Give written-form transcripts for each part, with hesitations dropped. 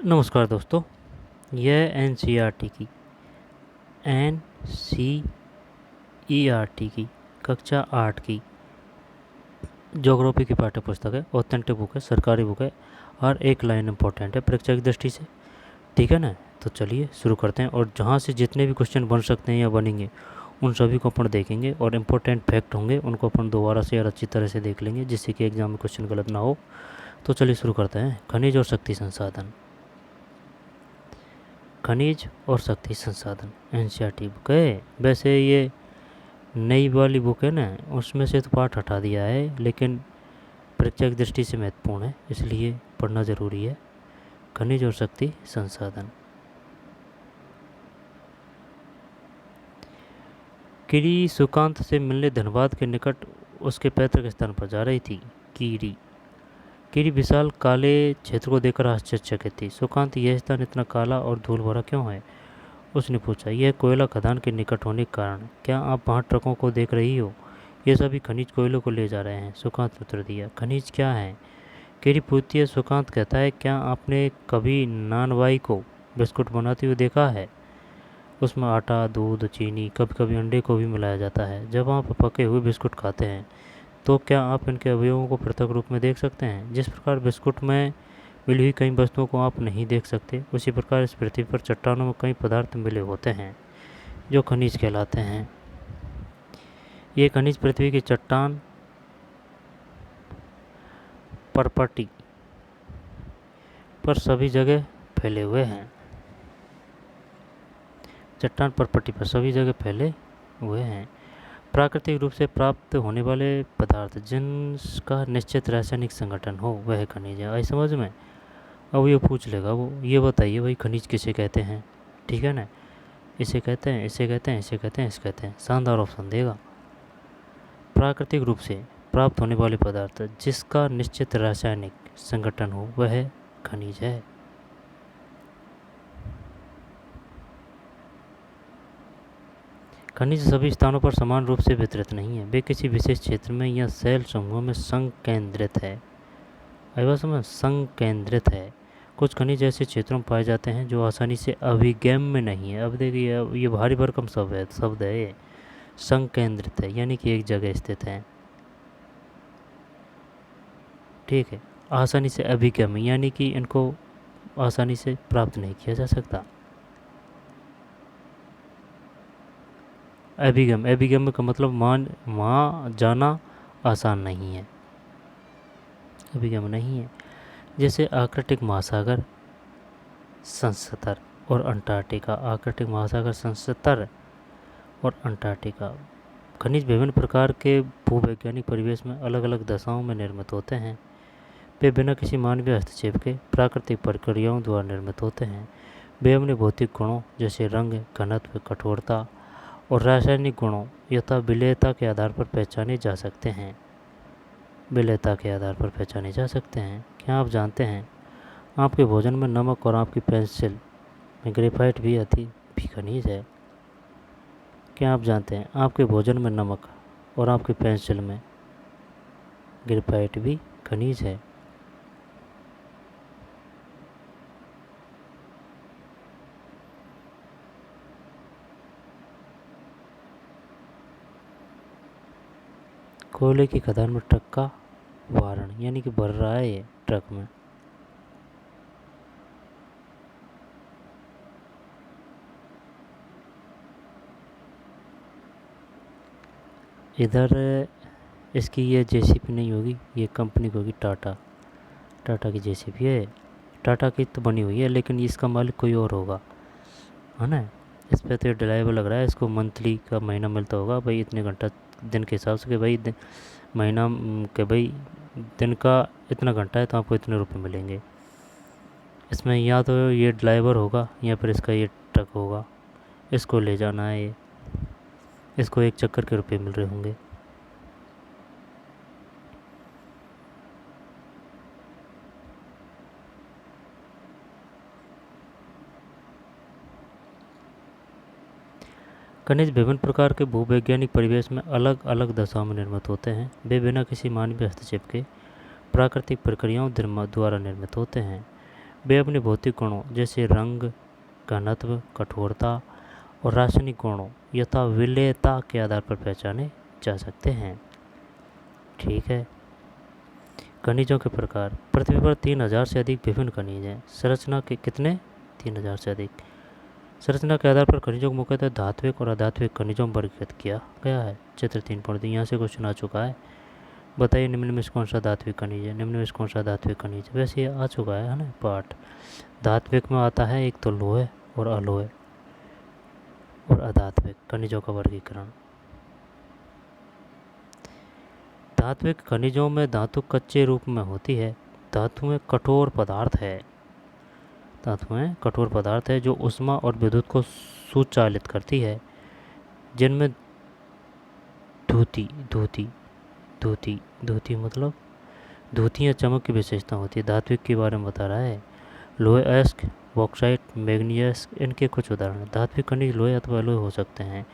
नमस्कार दोस्तों। यह N C E R T की कक्षा 8 की ज्योग्राफी की पाठ्य पुस्तक है। ऑथेंटिक बुक है, सरकारी बुक है। हर एक लाइन इंपॉर्टेंट है परीक्षा की दृष्टि से। ठीक है ना? तो चलिए शुरू करते हैं, और जहाँ से जितने भी क्वेश्चन बन सकते हैं या बनेंगे उन सभी को अपन देखेंगे, और इम्पोर्टेंट फैक्ट होंगे उनको अपन दोबारा से और अच्छी तरह से देख लेंगे, जिससे कि एग्जाम में क्वेश्चन गलत ना हो। तो चलिए शुरू करते हैं। खनिज और शक्ति संसाधन। खनिज और शक्ति संसाधन एनसीईआरटी बुक है। वैसे ये नई वाली बुक है ना, उसमें से तो पाठ हटा दिया है, लेकिन परीक्षा की दृष्टि से महत्वपूर्ण है, इसलिए पढ़ना ज़रूरी है। खनिज और शक्ति संसाधन। कीरी सुकांत से मिलने धनबाद के निकट उसके पैतृक स्थान पर जा रही थी। कीरी विशाल काले क्षेत्र को देखकर आश्चर्यचकित थी। सुकांत, यह स्थान इतना काला और धूल भरा क्यों है? उसने पूछा। यह कोयला खदान के निकट होने के कारण। क्या आप वहाँ ट्रकों को देख रही हो? ये सभी खनिज कोयलों को ले जा रहे हैं, सुकांत ने उत्तर दिया। खनिज क्या है? केरी पूछती है। सुकांत कहता है, क्या आपने कभी नानवाई को बिस्कुट बनाते हुए देखा है? उसमें आटा, दूध, चीनी, कभी कभी अंडे को भी मिलाया जाता है। जब आप पके हुए बिस्कुट खाते हैं तो क्या आप इनके अवयवों को पृथक रूप में देख सकते हैं? जिस प्रकार बिस्कुट में मिली हुई कई वस्तुओं को आप नहीं देख सकते, उसी प्रकार इस पृथ्वी पर चट्टानों में कई पदार्थ मिले होते हैं जो खनिज कहलाते हैं। ये खनिज पृथ्वी की चट्टान परपटी पर सभी जगह फैले हुए हैं। चट्टान परपटी पर सभी जगह फैले हुए हैं। प्राकृतिक रूप से प्राप्त होने वाले पदार्थ जिनका निश्चित रासायनिक संगठन हो, वह खनिज है। आई समझ में? अब ये पूछ लेगा वो, ये बताइए भाई खनिज किसे कहते हैं? ठीक है ना? इसे कहते हैं, इसे कहते हैं, इसे कहते हैं, इसे कहते हैं। शानदार ऑप्शन देगा। प्राकृतिक रूप से प्राप्त होने वाले पदार्थ जिसका निश्चित रासायनिक संगठन हो, वह खनिज है। खनिज सभी स्थानों पर समान रूप से वितरित नहीं है, वे किसी विशेष क्षेत्र में या सेल समूह में संकेंद्रित है। आई समझ? संकेंद्रित है। कुछ खनिज ऐसे क्षेत्रों में पाए जाते हैं जो आसानी से अभिगम में नहीं है। अब देखिए, ये भारी भरकम शब्द है ये। संकेंद्रित है यानी कि एक जगह स्थित है। ठीक है। आसानी से अभिगम यानी कि इनको आसानी से प्राप्त नहीं किया जा सकता। अभिगम का मतलब वहाँ जाना आसान नहीं है, अभिगम नहीं है। जैसे आर्कटिक महासागर, संसतर और अंटार्कटिका। आर्कटिक महासागर, संसतर और अंटार्कटिका। खनिज विभिन्न प्रकार के भूवैज्ञानिक परिवेश में अलग अलग दशाओं में निर्मित होते हैं। वे बिना किसी मानवीय हस्तक्षेप के प्राकृतिक प्रक्रियाओं द्वारा निर्मित होते हैं। वे अपने भौतिक गुणों जैसे रंग, घनत्व, कठोरता और रासायनिक गुणों यथा विलेयता के आधार पर पहचाने जा सकते हैं। विलेयता के आधार पर पहचाने जा सकते हैं। क्या आप जानते हैं आपके भोजन में नमक और आपकी पेंसिल में ग्रेफाइट भी खनिज है? क्या आप जानते हैं आपके भोजन में नमक और आपकी पेंसिल में ग्रेफाइट भी खनिज है? कोयले की खदान में ट्रक का वारण यानी कि भर रहा है ये ट्रक में। इधर इसकी ये जेसीबी नहीं होगी, ये कंपनी की होगी, टाटा की जेसीबी है। टाटा की तो बनी हुई है, लेकिन इसका मालिक कोई और होगा, है ना? इस पर तो ड्राइवर लग रहा है, इसको मंथली का महीना मिलता होगा भाई, इतने घंटा दिन के हिसाब से कि भाई महीना के भाई दिन का इतना घंटा है तो आपको इतने रुपए मिलेंगे। इसमें या तो ये ड्राइवर होगा या फिर इसका ये ट्रक होगा, इसको ले जाना है, ये इसको एक चक्कर के रुपए मिल रहे होंगे। खनिज विभिन्न प्रकार के भूवैज्ञानिक परिवेश में अलग अलग दशाओं में निर्मित होते हैं। वे बिना किसी मानवीय हस्तक्षेप के प्राकृतिक प्रक्रियाओं द्वारा निर्मित होते हैं। वे अपने भौतिक गुणों जैसे रंग, घनत्व, कठोरता और रासायनिक गुणों यथा विलेयता के आधार पर पहचाने जा सकते हैं। ठीक है। खनिजों के प्रकार। पृथ्वी पर 3000 से अधिक विभिन्न खनिज हैं। संरचना के कितने? 3000 से अधिक। संरचना के आधार पर खनिजों को मुख्यतः धात्विक और अधात्विक खनिजों में वर्गीकृत किया गया है। चित्र 3.3 यहाँ से क्वेश्चन आ चुका है। बताइए निम्न में से कौन सा धात्विक खनिज है? निम्न में से कौन सा धात्विक खनिज है? वैसे ये आ चुका है ना पार्ट। धात्विक में आता है एक तो लोहे और अलोहे और अधात्विक खनिजों का वर्गीकरण। धात्विक खनिजों में धातु कच्चे रूप में होती है। धातु में कठोर पदार्थ है। धातु में कठोर पदार्थ है जो ऊष्मा और विद्युत को सुचालित करती है, जिनमें धूती मतलब धूती या चमक की विशेषता होती है। धात्विक के बारे में बता रहा है। लोहे, अयस्क, बॉक्साइट, मैग्नीशियस इनके कुछ उदाहरण हैं। धात्विक खनिज लोहे अथवा अलोहे हो सकते हैं।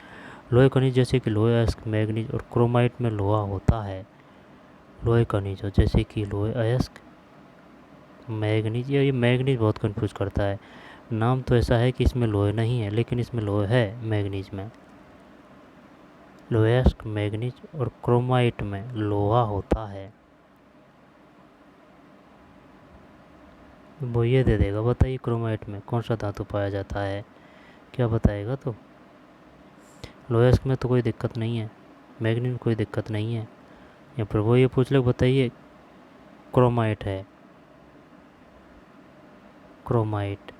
लोहे खनिज जैसे कि लोहे, अयस्क, मैग्नीज और क्रोमाइट में लोहा होता है। लोहे खनिज जैसे कि लोहे, अयस्क, मैग्नीज। ये मैग्नीज बहुत कंफ्यूज करता है। नाम तो ऐसा है कि इसमें लोहे नहीं है, लेकिन इसमें लोहे है मैग्नीज में। लोहे, अयस्क, मैग्नीज और क्रोमाइट में लोहा होता है। वो ये दे देगा। बताइए क्रोमाइट में कौन सा धातु पाया जाता है? क्या बताएगा? तो लोहे, अयस्क में तो कोई दिक्कत नहीं है, मैग्नीज में कोई दिक्कत नहीं है। या फिर वो ये पूछ ले बताइए क्रोमाइट है। क्रोमाइट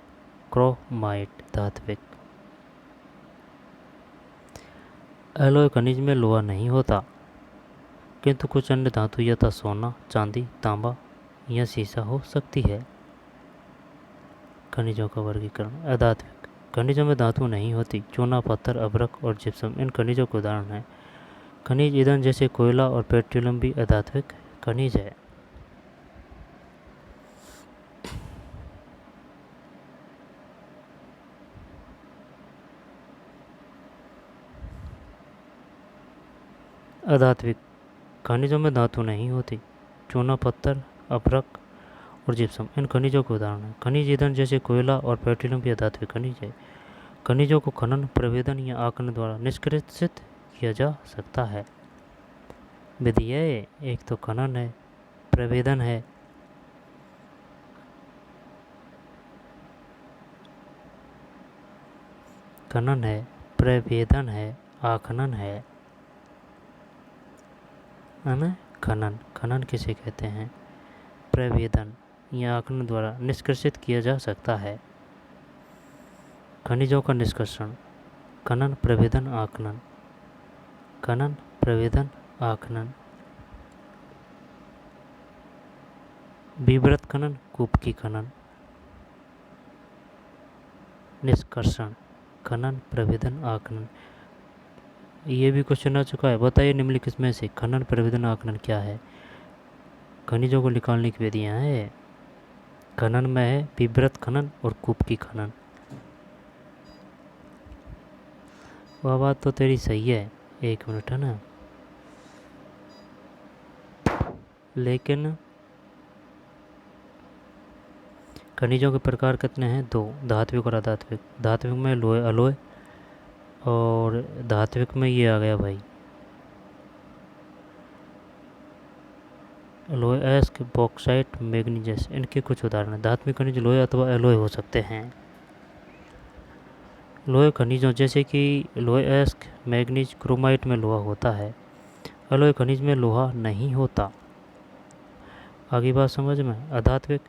धात्विक। एलॉय खनिज में लोहा नहीं होता, किंतु कुछ अन्य धातु यथा सोना, चांदी, तांबा या सीसा हो सकती है। खनिजों का वर्गीकरण। अधात्विक खनिजों में धातु नहीं होती। चूना, पत्थर, अभ्रक और जिप्सम इन खनिजों के उदाहरण हैं। खनिज ईंधन जैसे कोयला और पेट्रोलियम भी अधात्विक खनिज है। अधात्विक खनिजों में धातु नहीं होती। चूना, पत्थर, अभ्रक और जिप्सम इन खनिजों के उदाहरण हैं। खनिज ईंधन जैसे कोयला और पेट्रोलियम भी अधात्विक खनिज है। खनिजों को खनन, प्रवेदन या आकलन द्वारा निष्कर्षित किया जा सकता है। विधि है एक तो खनन है, प्रवेदन है, खनन है, प्रवेदन है, आखनन है ना। खनन किसे कहते हैं? प्रवेदन या आकलन द्वारा निष्कर्षित किया जा सकता है। खनिजों का निष्कर्षण। खनन, प्रवेदन, आकलन। खनन, प्रवेदन, आकलन। विवृत खनन, कूपकी खनन। निष्कर्षण। खनन, प्रवेदन, आकलन। ये भी क्वेश्चन आ चुका है। बताइए निम्नलिखित में से खनन, प्रवेदन, आकलन क्या है? खनिजों को निकालने की विधियाँ हैं। खनन में है विवृत खनन और कूपकी खनन। वह बात तो तेरी सही है, 1 मिनट है ना, लेकिन खनिजों के प्रकार कितने हैं? 2, धात्विक और अधात्विक। धात्विक में लोहे, अलोहे और धात्विक में ये आ गया भाई लोहे, अयस्क, बॉक्साइट, मैग्नीशियस इनके कुछ उदाहरण। धात्विक खनिज लोहे अथवा अलोहे हो सकते हैं। लोहे खनिजों जैसे कि लोहे, अयस्क, मैग्नीज, क्रोमाइट में लोहा होता है। अलोहे खनिज में लोहा नहीं होता। आगे बात समझ में। अधात्विक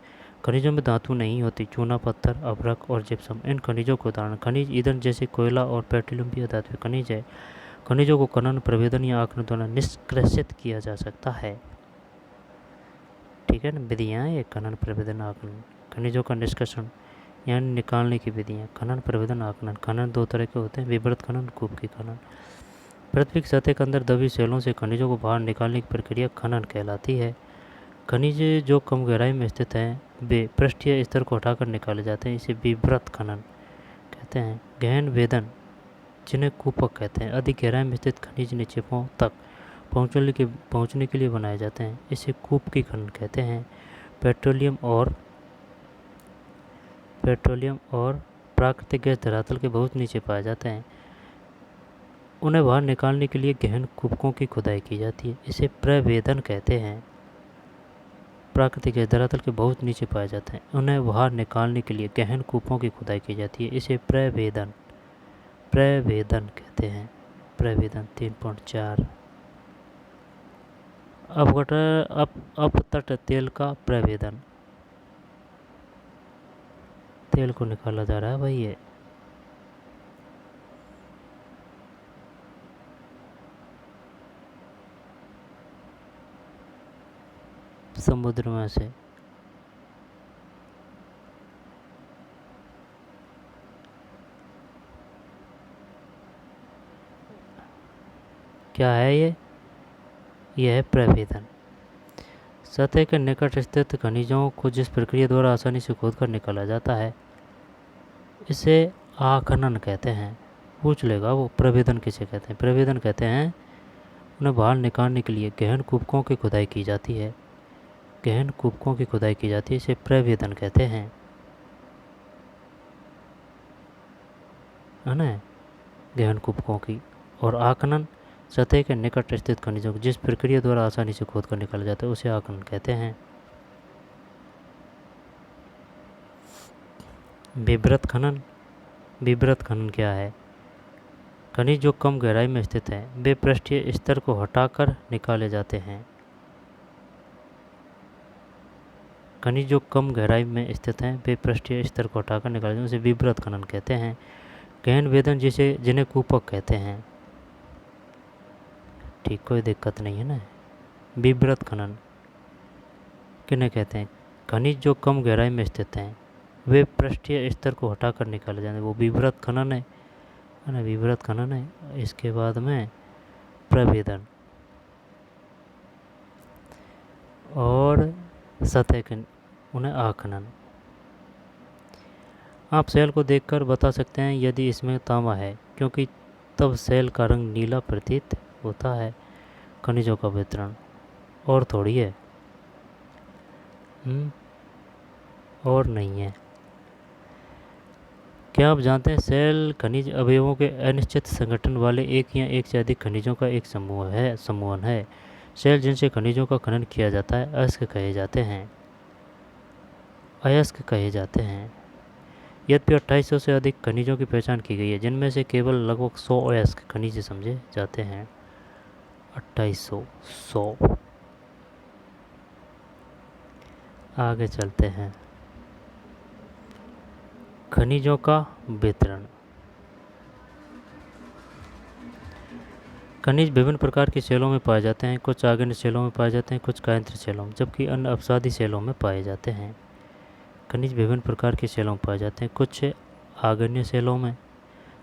खनिजों में धातु नहीं होती। चूना, पत्थर, अभ्रक और जिप्सम इन खनिजों के उदाहरण। खनिज ईंधन जैसे कोयला और पेट्रोलियम भी अधात्विक खनिज है। खनिजों को खनन, प्रवेदन या आकलन द्वारा निष्कर्षित किया जा सकता है। ठीक है ना, विधियाँ ये खनन, प्रवेदन, आकलन। खनिजों का निष्कर्षण यानी निकालने की विधियाँ। खनन, प्रवेदन, आकलन। खनन 2 तरह के होते हैं, विवृत खनन, कूपकी खनन। पृथ्वी की सतह के अंदर दबी सेलों से खनिजों को बाहर निकालने की प्रक्रिया खनन कहलाती है। खनिज जो कम गहराई में स्थित हैं वे पृष्ठीय स्तर को हटाकर निकाले जाते हैं, इसे विवृत खनन कहते हैं। गहन वेदन जिन्हें कूपक कहते हैं, अधिक गहराई में स्थित खनिज निक्षेपों तक पहुँचने के लिए बनाए जाते हैं, इसे कूपकी खनन कहते हैं। पेट्रोलियम और पेट्रोलियम और प्राकृतिक गैस धरातल के बहुत नीचे पाए जाते हैं। उन्हें बाहर निकालने के लिए गहन कूपों की खुदाई की जाती है, इसे प्रवेदन कहते हैं। प्राकृतिक गैस धरातल के बहुत नीचे पाए जाते हैं, उन्हें बाहर निकालने के लिए गहन कूपों की खुदाई की जाती है, इसे प्रवेदन कहते हैं। प्रवेदन 3.4 अपतट तेल का प्रवेदन। तेल को निकाला जा रहा है भाई, ये समुद्र में से। क्या है ये? यह है प्रवेदन। सतह के निकट स्थित खनिजों को जिस प्रक्रिया द्वारा आसानी से खोदकर निकाला जाता है, इसे आखनन कहते हैं। पूछ लेगा वो, प्रवेदन किसे कहते हैं? प्रवेदन कहते हैं उन्हें बाहर निकालने के लिए गहन कूपों की खुदाई की जाती है, गहन कूपों की खुदाई की जाती है, इसे प्रवेदन कहते हैं, है ना? गहन कूपों की। और आखनन सतह के निकट स्थित खनिजों को जिस प्रक्रिया द्वारा आसानी से खोद कर निकाला जाता है, उसे आखनन कहते हैं। विवृत खनन। विवृत खनन क्या है? खनिज जो कम गहराई में स्थित हैं, वे पृष्ठीय स्तर को हटाकर निकाले जाते हैं। खनिज जो कम गहराई में स्थित हैं, वे पृष्ठीय स्तर को हटाकर निकाले जाते हैं, उसे विवृत खनन कहते हैं। गहन वेदन जिन्हें कूपक कहते हैं। ठीक, कोई दिक्कत नहीं है ना। विवृत खनन किन्हें कहते हैं? खनिज जो कम गहराई में स्थित हैं, वे पृष्ठीय स्तर को हटाकर निकाले जाते हैं, वो विवृत खनन है ना? विवृत खनन है। इसके बाद में प्रवेदन और सतह के उन्हें आखनन। आप सेल को देखकर बता सकते हैं यदि इसमें तांबा है, क्योंकि तब सेल का रंग नीला प्रतीत होता है। खनिजों का वितरण और थोड़ी है, और नहीं है। क्या आप जानते हैं सेल खनिज अवयवों के अनिश्चित संगठन वाले एक या एक से अधिक खनिजों का एक समूहन है। सेल जिनसे खनिजों का खनन किया जाता है अयस्क कहे जाते हैं। यद्यपि 2800 से अधिक खनिजों की पहचान की गई है, जिनमें से केवल लगभग 100 अयस्क खनिज समझे जाते हैं। 2800, 100। आगे चलते हैं। खनिजों का वितरण। खनिज विभिन्न प्रकार की सेलों में पाए जाते हैं। कुछ आग्नेय सेलों में पाए जाते हैं, कुछ कायंत्र सेलों में, जबकि अन्य अपसादी सेलों में पाए जाते हैं। खनिज विभिन्न प्रकार की सेलों में पाए जाते हैं। कुछ आग्नेय सेलों में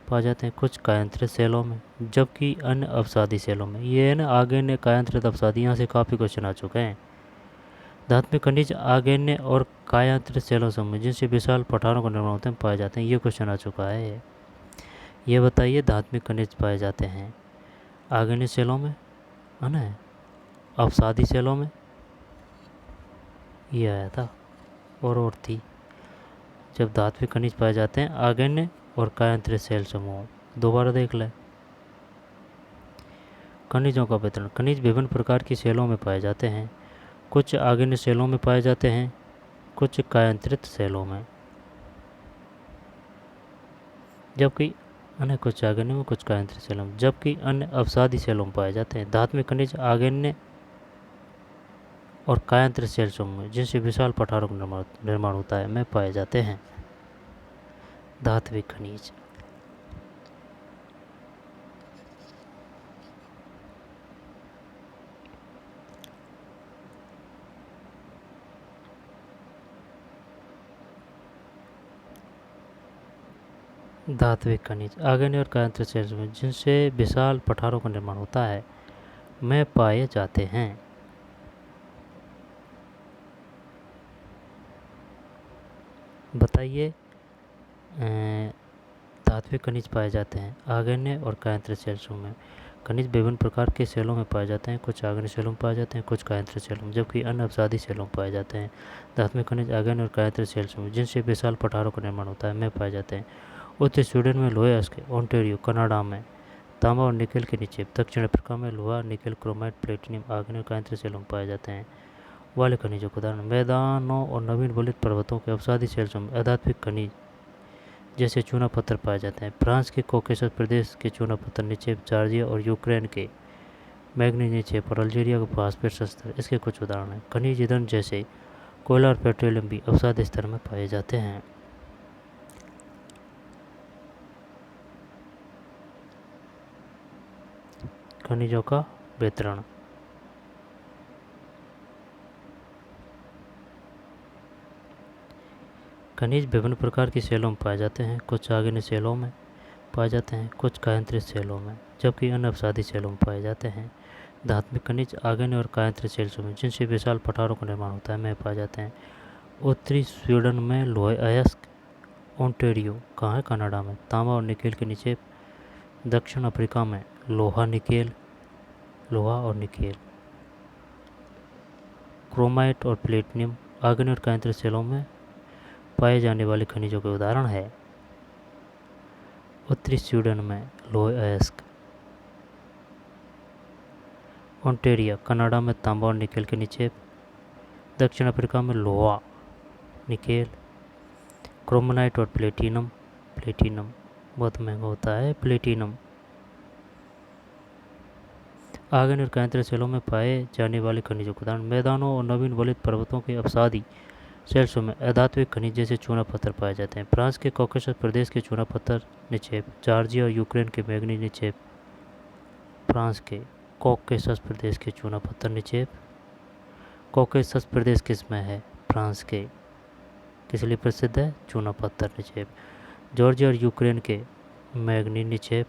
पाए जाते हैं, कुछ कायंत्र सेलों में, जबकि अन्य अपसादी सेलों में। ये है ना, आग्नेय, कायंत्र, अपसादी, यहाँ से काफ़ी क्वेश्चन आ चुके हैं। धात्विक खनिज आग्नेय और कायंत्र सेलों समूह जिनसे विशाल पठारों का निर्माण होते हैं पाए जाते हैं। ये क्वेश्चन आ चुका है। ये बताइए धात्विक खनिज पाए जाते हैं आग्नेय सेलों में, है ना, अपसादी सेलों में। ये आया था और थी जब धात्विक खनिज पाए जाते हैं आग्नेय और कायंत्र सेल समूह। दोबारा देख लें। खनिजों का वितरण। खनिज विभिन्न प्रकार की सेलों में पाए जाते हैं। कुछ आग्नेय सेलों में पाए जाते हैं, कुछ कायंत्रित सेलों में, जबकि अन्य कुछ आग्नेय में, कुछ कायंत्रित सेलों में, जबकि अन्य अपसादी सेलों में पाए जाते हैं। धात्विक खनिज आग्नेय और कायंत्र सेल समूह जिनसे विशाल पठारों का निर्माण होता है में पाए जाते हैं। धात्विक खनिज। धात्विक खनिज आग्नेय और कायंत्र सेल समूह जिनसे विशाल पठारों का निर्माण होता है में पाए जाते हैं। बताइए, धात्विक खनिज पाए जाते हैं आग्नेय और कायंत्र सेल समूह में। खनिज विभिन्न प्रकार के सेलों में पाए जाते हैं। कुछ आग्नेय सेलों में पाए जाते हैं, कुछ कायांतर सेलों में, जबकि अन्य अवसादी सेलों में पाए जाते हैं। धात्विक खनिज आग्नेय और कायांतर सेल्स में, जिनसे विशाल पठारों का निर्माण होता है, में पाए जाते हैं। उत्तरी स्वीडन में लोहे अयस्क, ओंटारियो कनाडा में तांबा और निकेल के निक्षेप, दक्षिण अफ्रीका में लोहा, निकेल, क्रोमाइट, प्लेटिनियम आग्नेय और कायांतर सेलों में पाए जाते हैं। वाले खनिजों के उदाहरण मैदानों और नवीन वलित पर्वतों के अवसादी सेल्सों में अधात्विक खनिज जैसे चूना पत्थर पाए जाते हैं। फ्रांस के कॉकेसस प्रदेश के चूना पत्थर निक्षेप, जॉर्जिया और यूक्रेन के मैग्नीज निक्षेप और अल्जीरिया के फास्फेट संस्तर इसके कुछ उदाहरण हैं। खनिज ईंधन जैसे कोयला और पेट्रोलियम भी अवसादी स्तर में पाए जाते हैं। खनिजों का वितरण। खनिज विभिन्न प्रकार की सेलों में पाए जाते हैं। कुछ आग्नेय सेलों में पाए जाते हैं, कुछ कायांतरित सेलों में, जबकि अन्य अवसादी सेलों में पाए जाते हैं। धात्विक खनिज आग्नेय और कायांतरित सेल्सों में, जिनसे विशाल पठारों का निर्माण होता है, में पाए जाते हैं। उत्तरी स्वीडन में लोहे अयस्क, ओंटारियो कहाँ है, कनाडा में तांबा और निकेल के निक्षेप, दक्षिण अफ्रीका में लोहा और निकेल, क्रोमाइट और प्लेटिनियम आग्नेय और कायांतरित सेलों में पाए जाने वाले खनिजों के उदाहरण है। उत्तरी स्वीडन में लोहे अयस्क, ओंटारियो कनाडा में तांबा और निकेल के निक्षेप, दक्षिण अफ्रीका में लोहा, निकेल, क्रोमाइट और प्लेटिनम बहुत महंगा होता है प्लेटिनम आग्नेय और कायांतरित सेलों में पाए जाने वाले खनिजों के उदाहरण मैदानों और नवीन वलित पर्वतों के अवसादी सेल्सों में अधात्विक खनिज जैसे चूना पत्थर पाए जाते हैं। फ्रांस के कॉकेसस प्रदेश के चूना पत्थर निक्षेप, जॉर्जिया और यूक्रेन के मैग्नीज निक्षेप, फ्रांस के कॉकेसस प्रदेश के चूना पत्थर निक्षेप, कॉकेसस प्रदेश किसमें है, फ्रांस के, किस लिए प्रसिद्ध है, चूना पत्थर निक्षेप, जॉर्जिया और यूक्रेन के मैग्नीज निक्षेप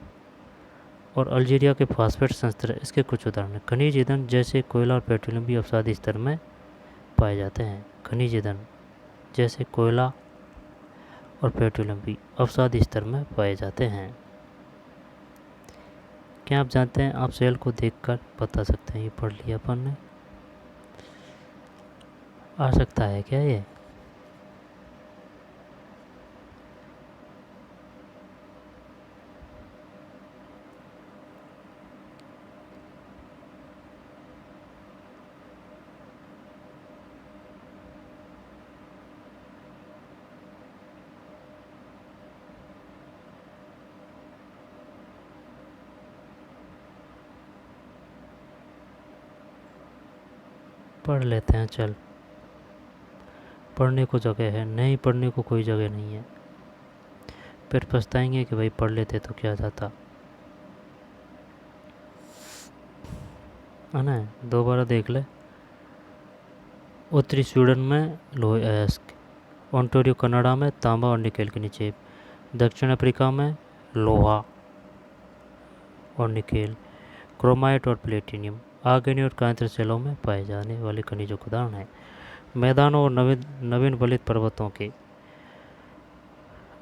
और अल्जीरिया के फास्फेट संस्तर इसके कुछ उदाहरण हैं। खनिज ईंधन जैसे कोयला और पेट्रोलियम भी अवसादी स्तर में पाए जाते हैं। खनिज ईंधन जैसे कोयला और पेट्रोलियम भी अवसादी स्तर में पाए जाते हैं। क्या आप जानते हैं, आप सेल को देखकर बता सकते हैं, ये पढ़ लिया अपन ने, आ सकता है क्या ये? पढ़ लेते हैं, चल पढ़ने को जगह है, नहीं पढ़ने को कोई जगह नहीं है, फिर पछताएंगे कि भाई पढ़ लेते तो क्या जाता, है ना। दोबारा देख ले। उत्तरी स्वीडन में लोहे अयस्क, ओंटारियो कनाडा में तांबा और निकेल के निक्षेप, दक्षिण अफ्रीका में लोहा और निकेल, क्रोमाइट और प्लेटिनियम आग्नेय और कायांतर सेलों में पाए जाने वाले खनिजों के उदाहरण हैं। मैदानों और नवीन वलित पर्वतों के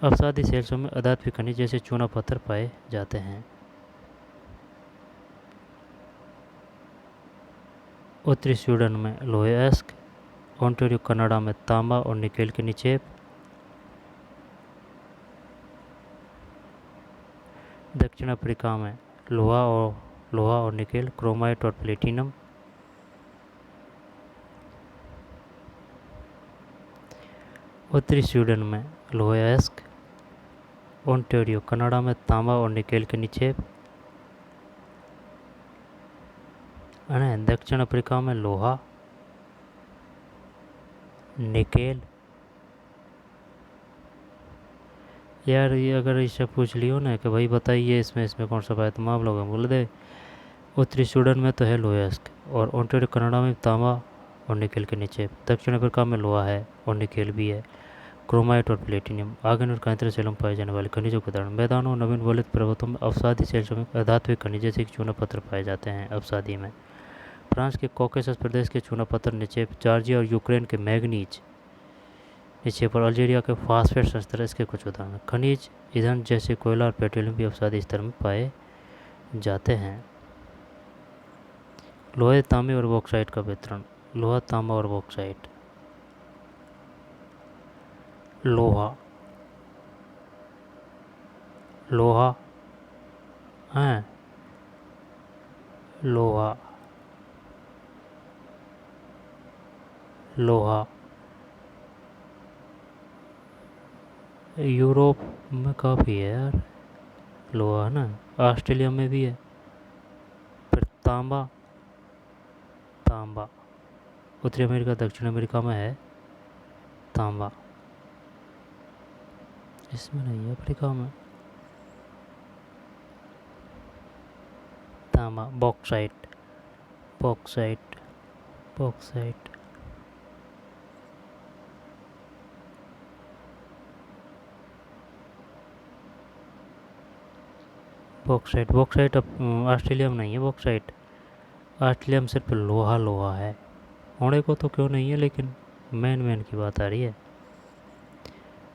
अवसादी सेल्सों में अधात्विक खनिज जैसे चूना पत्थर पाए जाते हैं। उत्तरी स्वीडन में लोहे अयस्क, ओंटारियो कनाडा में तांबा और निकेल के निक्षेप, दक्षिण अफ्रीका में लोहा और निकेल, क्रोमाइट और प्लेटिनम उत्तरी स्वीडन में लोहे अयस्क, ओंटारियो कनाडा में तांबा और निकेल के निक्षेप, दक्षिण अफ्रीका में लोहा, निकेल। यार ये अगर इससे पूछ लियो ना कि भाई बताइए इसमें कौन सा पाया, तो आप लोग बोल दे उत्तरी स्वीडन में तो है लोहे अयस्क और ओंटारियो कनाडा में तांबा और निकेल के निक्षेप, दक्षिण अफ्रीका में लोहा है और निकेल भी है, क्रोमाइट और प्लेटिनियम आग्नेय और कायांतर सेलों में पाए जाने वाले खनिजों के उदाहरण मैदानों और नवीन वलित पर्वतों में अवसादी सेल्सों में अधात्विक खनिज जैसे कि चूना पत्थर पाए जाते हैं अवसादी में। फ्रांस के कॉकेसस प्रदेश के चूना पत्थर निक्षेप, जॉर्जिया और यूक्रेन के मैग्नीज निक्षेप और अल्जीरिया के फास्फेट संस्तर इसके कुछ उदाहरण। खनिज ईंधन जैसे कोयला और पेट्रोलियम भी अवसादी स्तर में पाए जाते हैं। लोहे तांबे और बॉक्साइट का वितरण। लोहा तांबा और बॉक्साइट। लोहा, लोहा है, लोहा, लोहा। यूरोप में काफ़ी है यार लोहा, है ना। ऑस्ट्रेलिया में भी है। फिर तांबा, तांबा उत्तरी अमेरिका दक्षिण अमेरिका में है तांबा, इसमें नहीं है अफ्रीका में। तांबा। Bauxite, bauxite, bauxite, bauxite, bauxite Australia में नहीं है बॉक्साइट। ऑस्ट्रेलिया में सिर्फ लोहा लोहा है। होने को तो क्यों नहीं है, लेकिन मेन की बात आ रही है।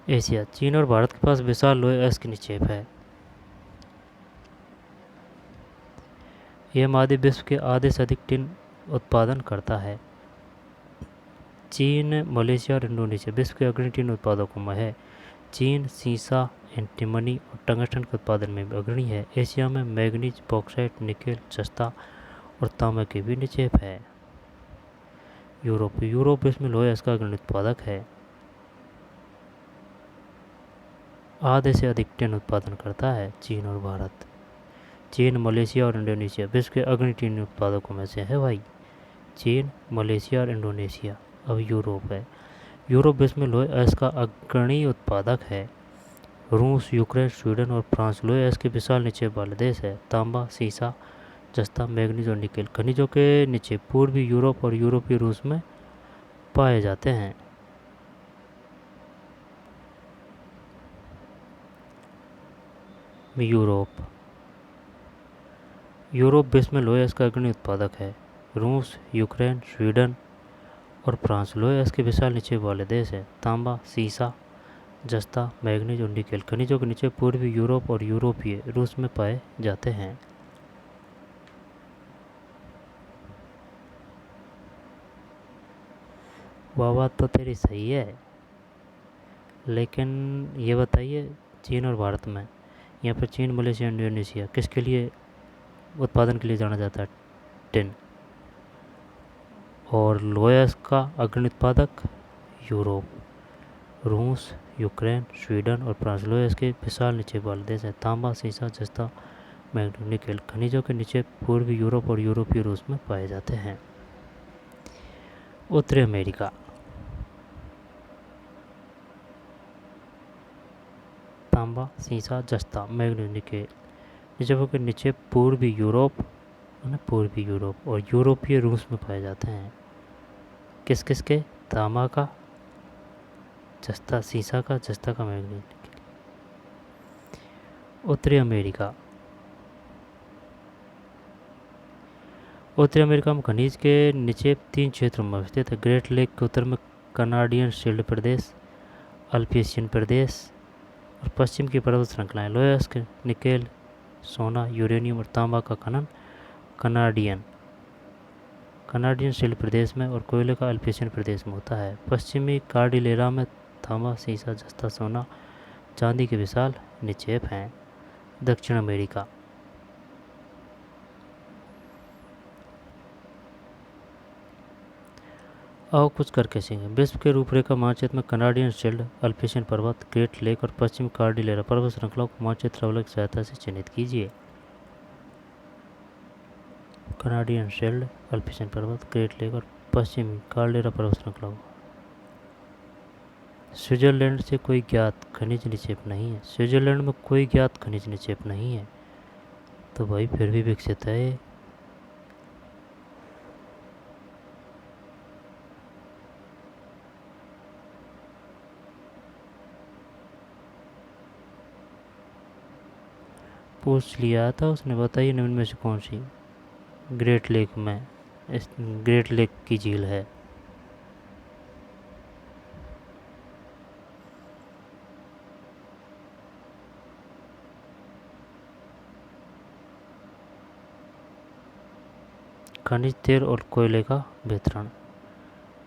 एशिया। चीन और भारत के पास विशाल लोहे अयस्क निक्षेप है। यह महाद्वीप विश्व के आधे से अधिक टिन उत्पादन करता है। चीन, मलेशिया और इंडोनेशिया विश्व के अग्रणी टिन उत्पादकों में है। चीन सीसा, एंटीमनी और टंगस्टन के उत्पादन में अग्रणी है। एशिया में मैग्नीज, बॉक्साइट, निकेल, जस्ता और तांबे के भी निक्षेप है। यूरोप। यूरोप विश्व में लोहे अयस्क का अग्रणी उत्पादक है। आधे से अधिक टिन उत्पादन करता है चीन और भारत। चीन, मलेशिया और इंडोनेशिया विश्व के अग्रणी टिन उत्पादकों में से है भाई। चीन, मलेशिया और इंडोनेशिया। अब यूरोप है। यूरोप विश्व में लोहे अयस्क का अग्रणी उत्पादक है। रूस, यूक्रेन, स्वीडन और फ्रांस लोहे अयस्क के विशाल निक्षेप वाले देश है। तांबा, सीसा, जस्ता, मैग्नीज और निकेल खनिजों के निक्षेप पूर्वी यूरोप और यूरोपीय रूस में पाए जाते हैं। यूरोप। यूरोप विश्व में लोहे अयस्क का अग्रणी उत्पादक है। रूस, यूक्रेन, स्वीडन और फ्रांस लोहे अयस्क के विशाल निक्षेप वाले देश है। तांबा, सीसा, जस्ता, मैग्नीज और निकेल खनिजों के निक्षेप पूर्वी यूरोप और यूरोपीय रूस में पाए जाते हैं। वह बात तो तेरी सही है, लेकिन ये बताइए चीन और भारत में, या फिर चीन, मलेशिया, इंडोनेशिया किसके लिए उत्पादन के लिए जाना जाता है टिन, और लोहे अयस्क का अग्रणी उत्पादक यूरोप। रूस, यूक्रेन, स्वीडन और फ्रांस लोहे अयस्क के विशाल निक्षेप वाले देश हैं। तांबा, सीसा, जस्ता, मैग्नीज, निकेल खनिजों के निक्षेप पूर्वी यूरोप और यूरोपीय रूस में पाए जाते हैं। उत्तरी अमेरिका। तांबा, सीसा, जस्ता, मैग्नीज, निकेल निक्षेपों के निक्षेप पूर्वी यूरोप और यूरोपीय रूस में पाए जाते हैं। किस किस के? तांबा का, जस्ता, सीसा का, जस्ता का, मैग्नीज। उत्तरी अमेरिका। उत्तरी अमेरिका में खनिज के निक्षेप 3 क्षेत्रों में स्थित है। ग्रेट लेक के उत्तर में कनाडियन शील्ड प्रदेश, अल्पेशियन प्रदेश और पश्चिम की पर्वत श्रृंखलाएं। लोहे अयस्क, निकेल, सोना, यूरेनियम और तांबा का खनन कनाडियन शील्ड प्रदेश में और कोयले का अल्पेशियन प्रदेश में होता है। पश्चिमी कार्डिलेरा में तांबा, सीसा, जस्ता, सोना, चांदी के विशाल निक्षेप हैं। दक्षिण अमेरिका। आओ कुछ करके सीखें। विश्व के रूपरेखा मानचित्र में कनाडियन शील्ड, अल्पेशियन पर्वत, ग्रेट लेक और पश्चिम कार्डिलेरा पर्वत श्रृंखलाओं को मानचित्र अवलोक की सहायता से चिन्हित कीजिए। कनाडियन शील्ड, अल्पेशियन पर्वत, ग्रेट लेक और पश्चिमी कार्डिलेरा पर्वत श्रृंखलाओं। स्विट्जरलैंड से कोई ज्ञात खनिज निक्षेप नहीं है। स्विट्जरलैंड में कोई ज्ञात खनिज निक्षेप नहीं है, तो भाई फिर भी विकसित है। पूछ लिया था उसने, बताइए निम्न में से कौन सी ग्रेट लेक में ग्रेट लेक की झील है। खनिज तेल और कोयले का वितरण।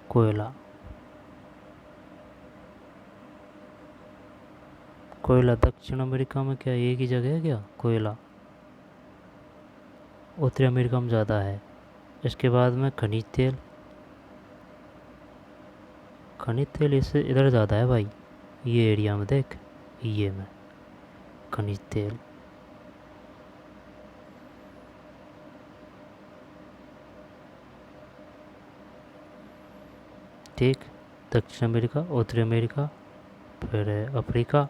कोयला कोयला दक्षिण अमेरिका में क्या एक ही जगह है क्या? कोयला उत्तरी अमेरिका में ज़्यादा है। इसके बाद में खनिज तेल, खनिज तेल इससे इधर ज़्यादा है भाई, ये एरिया में देख, ये में खनिज तेल। ठीक, दक्षिण अमेरिका, उत्तरी अमेरिका, फिर अफ्रीका,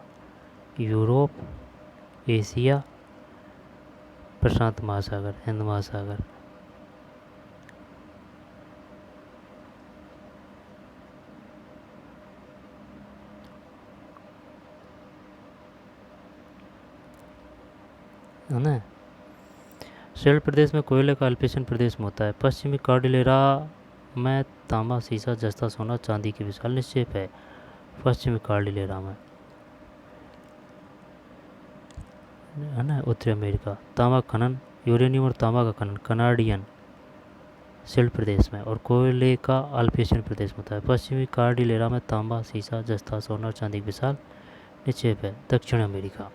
यूरोप, एशिया, प्रशांत महासागर, हिंद महासागर। है ना। शेल प्रदेश में कोयले का अल्पेशन प्रदेश में होता है। पश्चिमी कार्डिलेरा में तांबा, सीसा, जस्ता, सोना, चांदी की विशाल निक्षेप है। पश्चिमी कार्डिलेरा में, है ना। उत्तरी अमेरिका, तांबा खनन, यूरेनियम और तांबा का खनन कनाडियन शेल प्रदेश में, और कोयले का अल्पेशन प्रदेश में होता है। पश्चिमी कार्डिलेरा में तांबा, सीसा, जस्ता, सोना और चांदी की विशाल निक्षेप है। दक्षिण अमेरिका,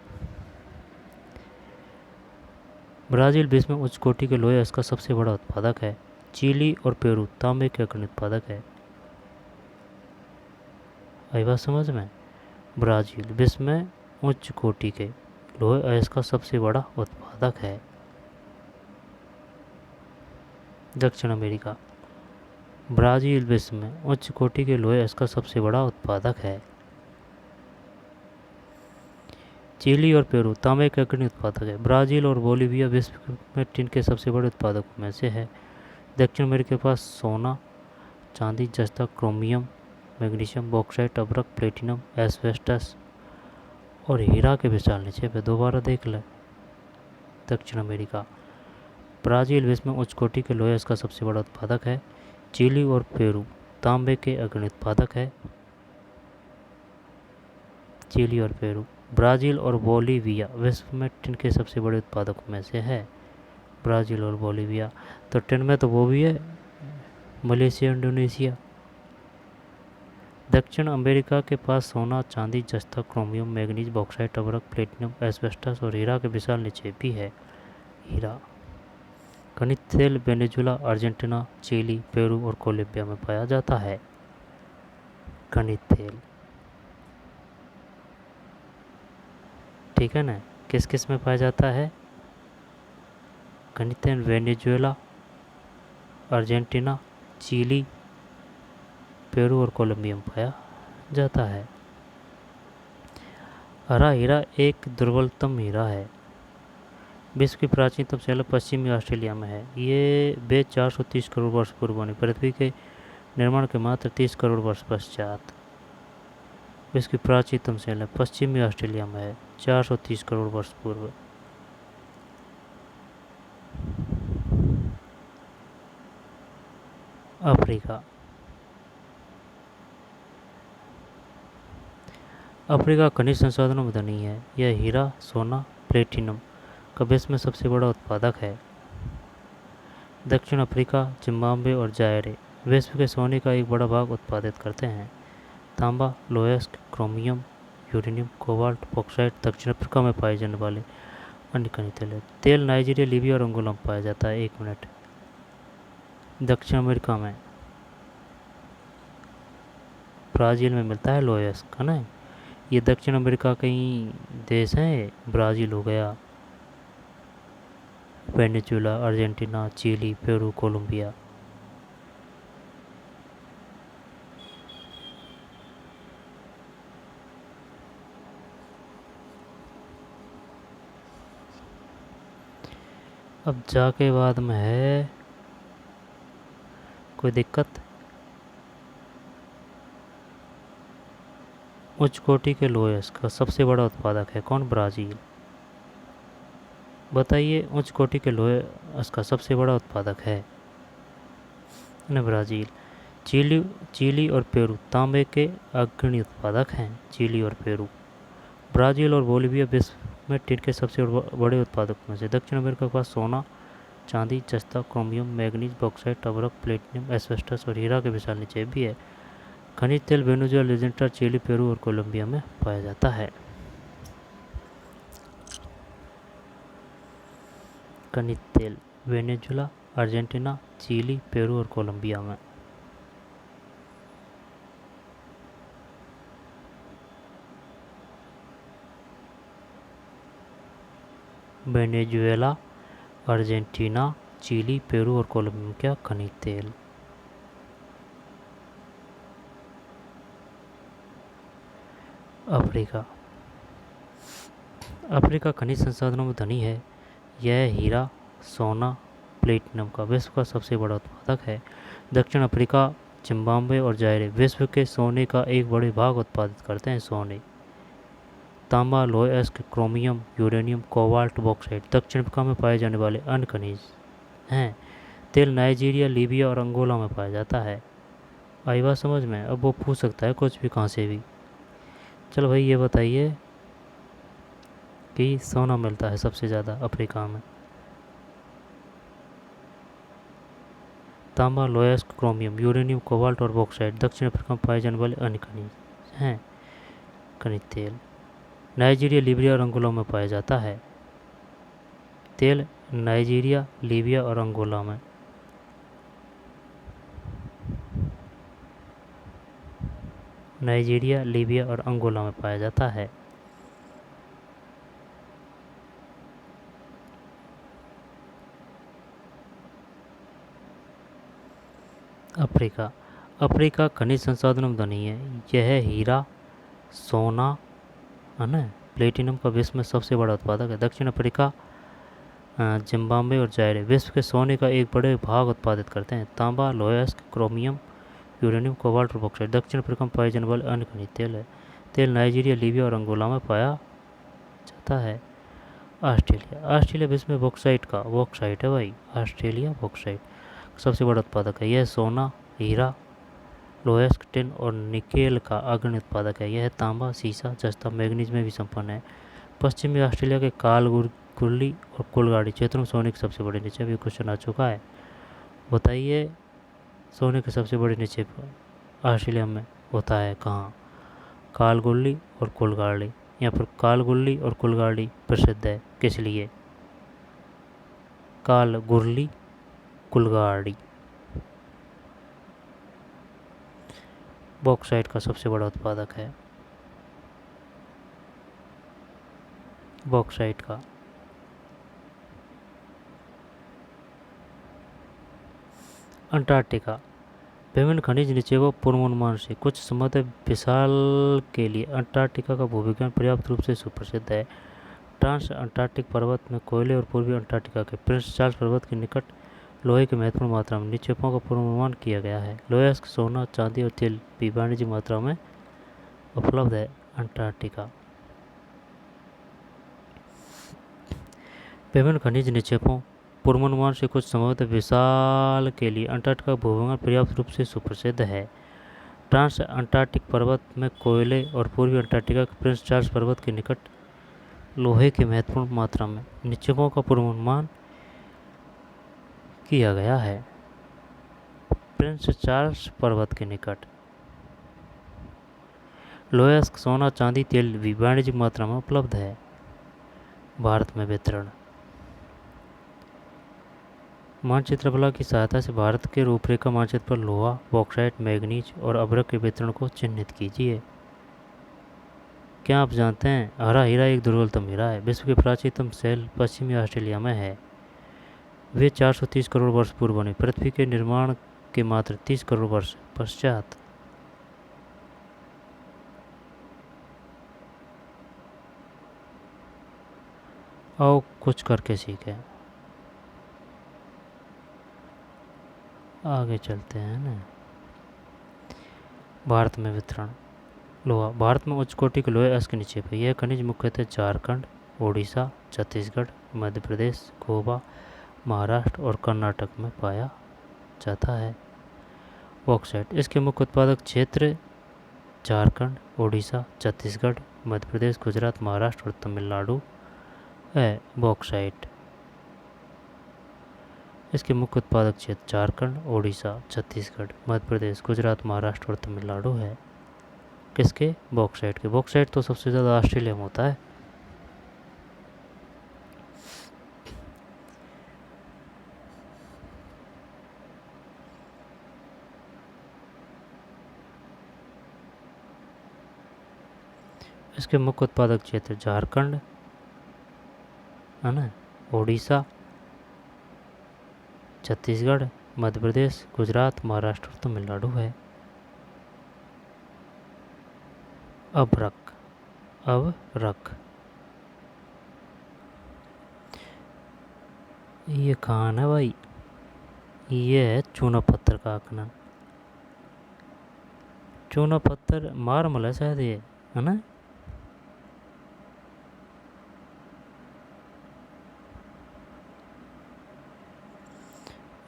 ब्राज़ील विश्व में उच्च कोटि के लोहे का सबसे बड़ा उत्पादक है। चिली और पेरू तांबे के अग्रणी उत्पादक है। आई बात समझ में? ब्राज़ील विश्व में उच्च कोटि के लोहे अयस्क का सबसे बड़ा उत्पादक है। दक्षिण अमेरिका, ब्राज़ील विश्व में उच्च कोटि के लोहे अयस्क का सबसे बड़ा उत्पादक है। चिली और पेरू तांबे के अग्रणी उत्पादक है। ब्राज़ील और बोलीविया विश्व में टिन के सबसे बड़े उत्पादकों में से है। दक्षिण अमेरिका के पास सोना, चांदी, जस्ता, क्रोमियम, मैग्नीशियम, बॉक्साइट, अभ्रक, प्लेटिनम, एस्बेस्टस और हीरा के विशाल निक्षेप है। दोबारा देख ले। दक्षिण अमेरिका, ब्राज़ील विश्व में उच्च कोटि के लोहे का सबसे बड़ा उत्पादक है। चिली और पेरू तांबे के अग्रणी उत्पादक है। चिली और पेरू, ब्राज़ील और बोलीविया विश्व में टिन के सबसे बड़े उत्पादकों में से है। ब्राज़ील और बोलीविया, तो टिन में तो वो भी है, मलेशिया, इंडोनेशिया। दक्षिण अमेरिका के पास सोना, चांदी, जस्ता, क्रोमियम, मैग्नीज, बॉक्साइट, अभ्रक, प्लेटिनम, एस्बेस्टस और हीरा के विशाल निक्षेप भी है। हीरा, खनिज तेल वेनेजुला, अर्जेंटीना, चिली, पेरू और कोलंबिया में पाया जाता है। खनिज तेल, ठीक है ना, किस किस में पाया जाता है? खनिज तेल वेनेजुएला, अर्जेंटीना, चिली, पेरू और कोलंबिया में पाया जाता है। हरा हीरा एक दुर्लभतम हीरा है। विश्व की प्राचीनतम शैल पश्चिमी ऑस्ट्रेलिया में है। ये वे 430 करोड़ वर्ष पूर्व बनी, पृथ्वी के निर्माण के मात्र 30 करोड़ वर्ष पश्चात। विश्व की प्राचीनतम शैल पश्चिमी ऑस्ट्रेलिया में है, 430 करोड़ वर्ष पूर्व। अफ्रीका, अफ्रीका खनिज संसाधनों में धनी है। यह हीरा, सोना, प्लेटिनम का विश्व में सबसे बड़ा उत्पादक है। दक्षिण अफ्रीका, जिम्बाब्वे और जायरे विश्व के सोने का एक बड़ा भाग उत्पादित करते हैं। तांबा, लोयस्क, क्रोमियम, यूरेनियम, कोबाल्ट, बॉक्साइट दक्षिण अफ्रीका में पाए जाने वाले अन्य खनिज तेल है। तेल नाइजीरिया, लीबिया और अंगोला में पाया जाता है। 1 मिनट। दक्षिण अमेरिका में ब्राज़ील में मिलता है लोयस्क, है ना। ये दक्षिण अमेरिका के ही देश हैं, ब्राज़ील हो गया, Venezuela, Argentina, Chile, Peru, Colombia. अब जाके बाद में है कोई दिक्कत? उच्च कोटि के लोहे का सबसे बड़ा उत्पादक है कौन? ब्राज़ील। बताइए, उच्च कोटि के लोहे इसका सबसे बड़ा उत्पादक है ना ब्राज़ील। चिली और पेरू तांबे के अग्रणी उत्पादक हैं। चिली और पेरू, ब्राज़ील और बोलीविया विश्व में टिन के सबसे बड़े उत्पादक में से। दक्षिण अमेरिका के पास सोना, चांदी, जस्ता, क्रोमियम, मैग्नीज, बॉक्साइट, अबरक, प्लेटिनम, एस्बेस्टस और हीरा के विशाल निक्षेप भी है। खनिज तेल वेनेजुएला, अर्जेंटीना, चिली, पेरू और कोलंबिया में पाया जाता है। खनिज तेल वेनेजुएला, अर्जेंटीना, चिली, पेरू और कोलंबिया में। वेनेजुएला, अर्जेंटीना, चिली, पेरू और कोलंबिया का खनिज तेल। अफ्रीका। अफ्रीका खनिज संसाधनों में धनी है। यह हीरा, सोना, प्लेटिनम का विश्व का सबसे बड़ा उत्पादक है। दक्षिण अफ्रीका, जिम्बाब्वे और जायरे विश्व के सोने का एक बड़े भाग उत्पादित करते हैं। सोने, तांबा, लोह अयस्क, क्रोमियम, यूरेनियम, कोबाल्ट, बॉक्साइट दक्षिण अफ्रीका में पाए जाने वाले अन्य खनिज हैं। तेल नाइजीरिया, लीबिया और अंगोला में पाया जाता है। आई बात समझ में? अब वो पूछ सकता है कुछ भी, कहाँ से भी। चलो भाई, ये बताइए कि सोना मिलता है सबसे ज़्यादा अफ्रीका में। तांबा, लोह अयस्क, क्रोमियम, यूरेनियम, कोबाल्ट और बॉक्साइट दक्षिण अफ्रीका में पाए जाने वाले अन्य खनिज हैं। खनिज तेल नाइजीरिया, लीबिया और अंगोला में पाया जाता है। तेल नाइजीरिया, लीबिया और अंगोला में। नाइजीरिया, लीबिया और अंगोला में पाया जाता है। अफ्रीका। अफ्रीका खनिज संसाधनों में धनी है। यह हीरा, सोना, है ना, प्लेटिनम का विश्व में सबसे बड़ा उत्पादक है। दक्षिण अफ्रीका, जिम्बाब्वे और जायरे विश्व के सोने का एक बड़े भाग उत्पादित करते हैं। तांबा, लोह अयस्क, क्रोमियम, यूरेनियम, कोबाल्ट और बॉक्साइट दक्षिण अफ्रीका में पाए जाने वाले अन्य खनिज तेल है। तेल नाइजीरिया, लीबिया और अंगोला में पाया जाता है। ऑस्ट्रेलिया। ऑस्ट्रेलिया विश्व में बॉक्साइट है भाई। ऑस्ट्रेलिया बॉक्साइट सबसे बड़ा उत्पादक है। यह सोना, हीरा, लोह अयस्क, टिन और निकेल का अग्रणी उत्पादक है। यह तांबा, सीसा, जस्ता, मैग्नीज में भी संपन्न है। पश्चिमी ऑस्ट्रेलिया के कालगुरली और कोलगाड़ी क्षेत्रों में सोने के सबसे बड़े निक्षेप। ये क्वेश्चन आ चुका है। बताइए, सोने के सबसे बड़े निक्षेप ऑस्ट्रेलिया में होता है कहाँ? कालगुरली और कोलगाड़ी। यहाँ पर कालगुरली और कोलगाड़ी प्रसिद्ध है। किस लिए? कालगुरली, कोलगाड़ी बॉक्साइट का सबसे बड़ा उत्पादक है। बॉक्साइट का। अंटार्कटिका। विभिन्न खनिज निक्षेपों पूर्वानुमान से कुछ समुद्र विशाल के लिए अंटार्कटिका का भूविज्ञान पर्याप्त रूप से सुप्रसिद्ध है। ट्रांस अंटार्कटिक पर्वत में कोयले और पूर्वी अंटार्कटिका के प्रिंस चार्ल्स पर्वत के निकट लोहे की महत्वपूर्ण मात्रा में निक्षेपों का पूर्वानुमान किया गया है। लोह अयस्क, सोना, चांदी और तेल भी वाणिज्यिक मात्रा में उपलब्ध है। अंटार्कटिका। विभिन्न खनिज निक्षेपों पूर्वानुमान से कुछ संभवतः विशाल के लिए अंटार्कटिका भूविज्ञान पर्याप्त रूप से सुप्रसिद्ध है। ट्रांस अंटार्कटिक पर्वत में कोयले और पूर्वी अंटार्कटिका के प्रिंस चार्ल्स पर्वत के निकट लोहे की महत्वपूर्ण मात्रा में निक्षेपों का पूर्वानुमान किया गया है। प्रिंस चार्ल्स पर्वत के निकट लोह अयस्क, सोना, चांदी, तेल भी वाणिज्यिक मात्रा में उपलब्ध है। भारत में वितरण। मानचित्र बला की सहायता से भारत के रूपरेखा मानचित्र पर लोहा, बॉक्साइट, मैग्नीज और अभ्रक के वितरण को चिन्हित कीजिए। क्या आप जानते हैं हरा हीरा एक दुर्लभतम हीरा है। विश्व के प्राचीनतम शैल पश्चिमी ऑस्ट्रेलिया में है। वे 430 करोड़ वर्ष पूर्व बने। पृथ्वी के निर्माण के मात्र 30 करोड़ वर्ष पश्चात आओ कुछ करके सीखें। आगे चलते हैं ना। भारत में वितरण। लोहा। भारत में उच्च कोटि के लोहे अयस्क निक्षेप है। यह खनिज मुख्यतः झारखंड, ओडिशा, छत्तीसगढ़, मध्य प्रदेश, गोवा, महाराष्ट्र और कर्नाटक में पाया जाता है। बॉक्साइट। इसके मुख्य उत्पादक क्षेत्र झारखंड, ओडिशा, छत्तीसगढ़, मध्य प्रदेश, गुजरात, महाराष्ट्र और तमिलनाडु है। बॉक्साइट। इसके मुख्य उत्पादक क्षेत्र झारखंड, ओडिशा, छत्तीसगढ़, मध्य प्रदेश, गुजरात, महाराष्ट्र और तमिलनाडु है। किसके? बॉक्साइट के। बॉक्साइट तो सबसे ज़्यादा ऑस्ट्रेलिया में होता है। इसके मुख्य उत्पादक क्षेत्र झारखंड है ना, ओडिशा, छत्तीसगढ़, मध्य प्रदेश, गुजरात, महाराष्ट्र और तमिलनाडु है। अभ्रक ये खान है भाई, ये है चूना पत्थर का आकलन। चूना पत्थर मार्मल है शायद ये, है ना।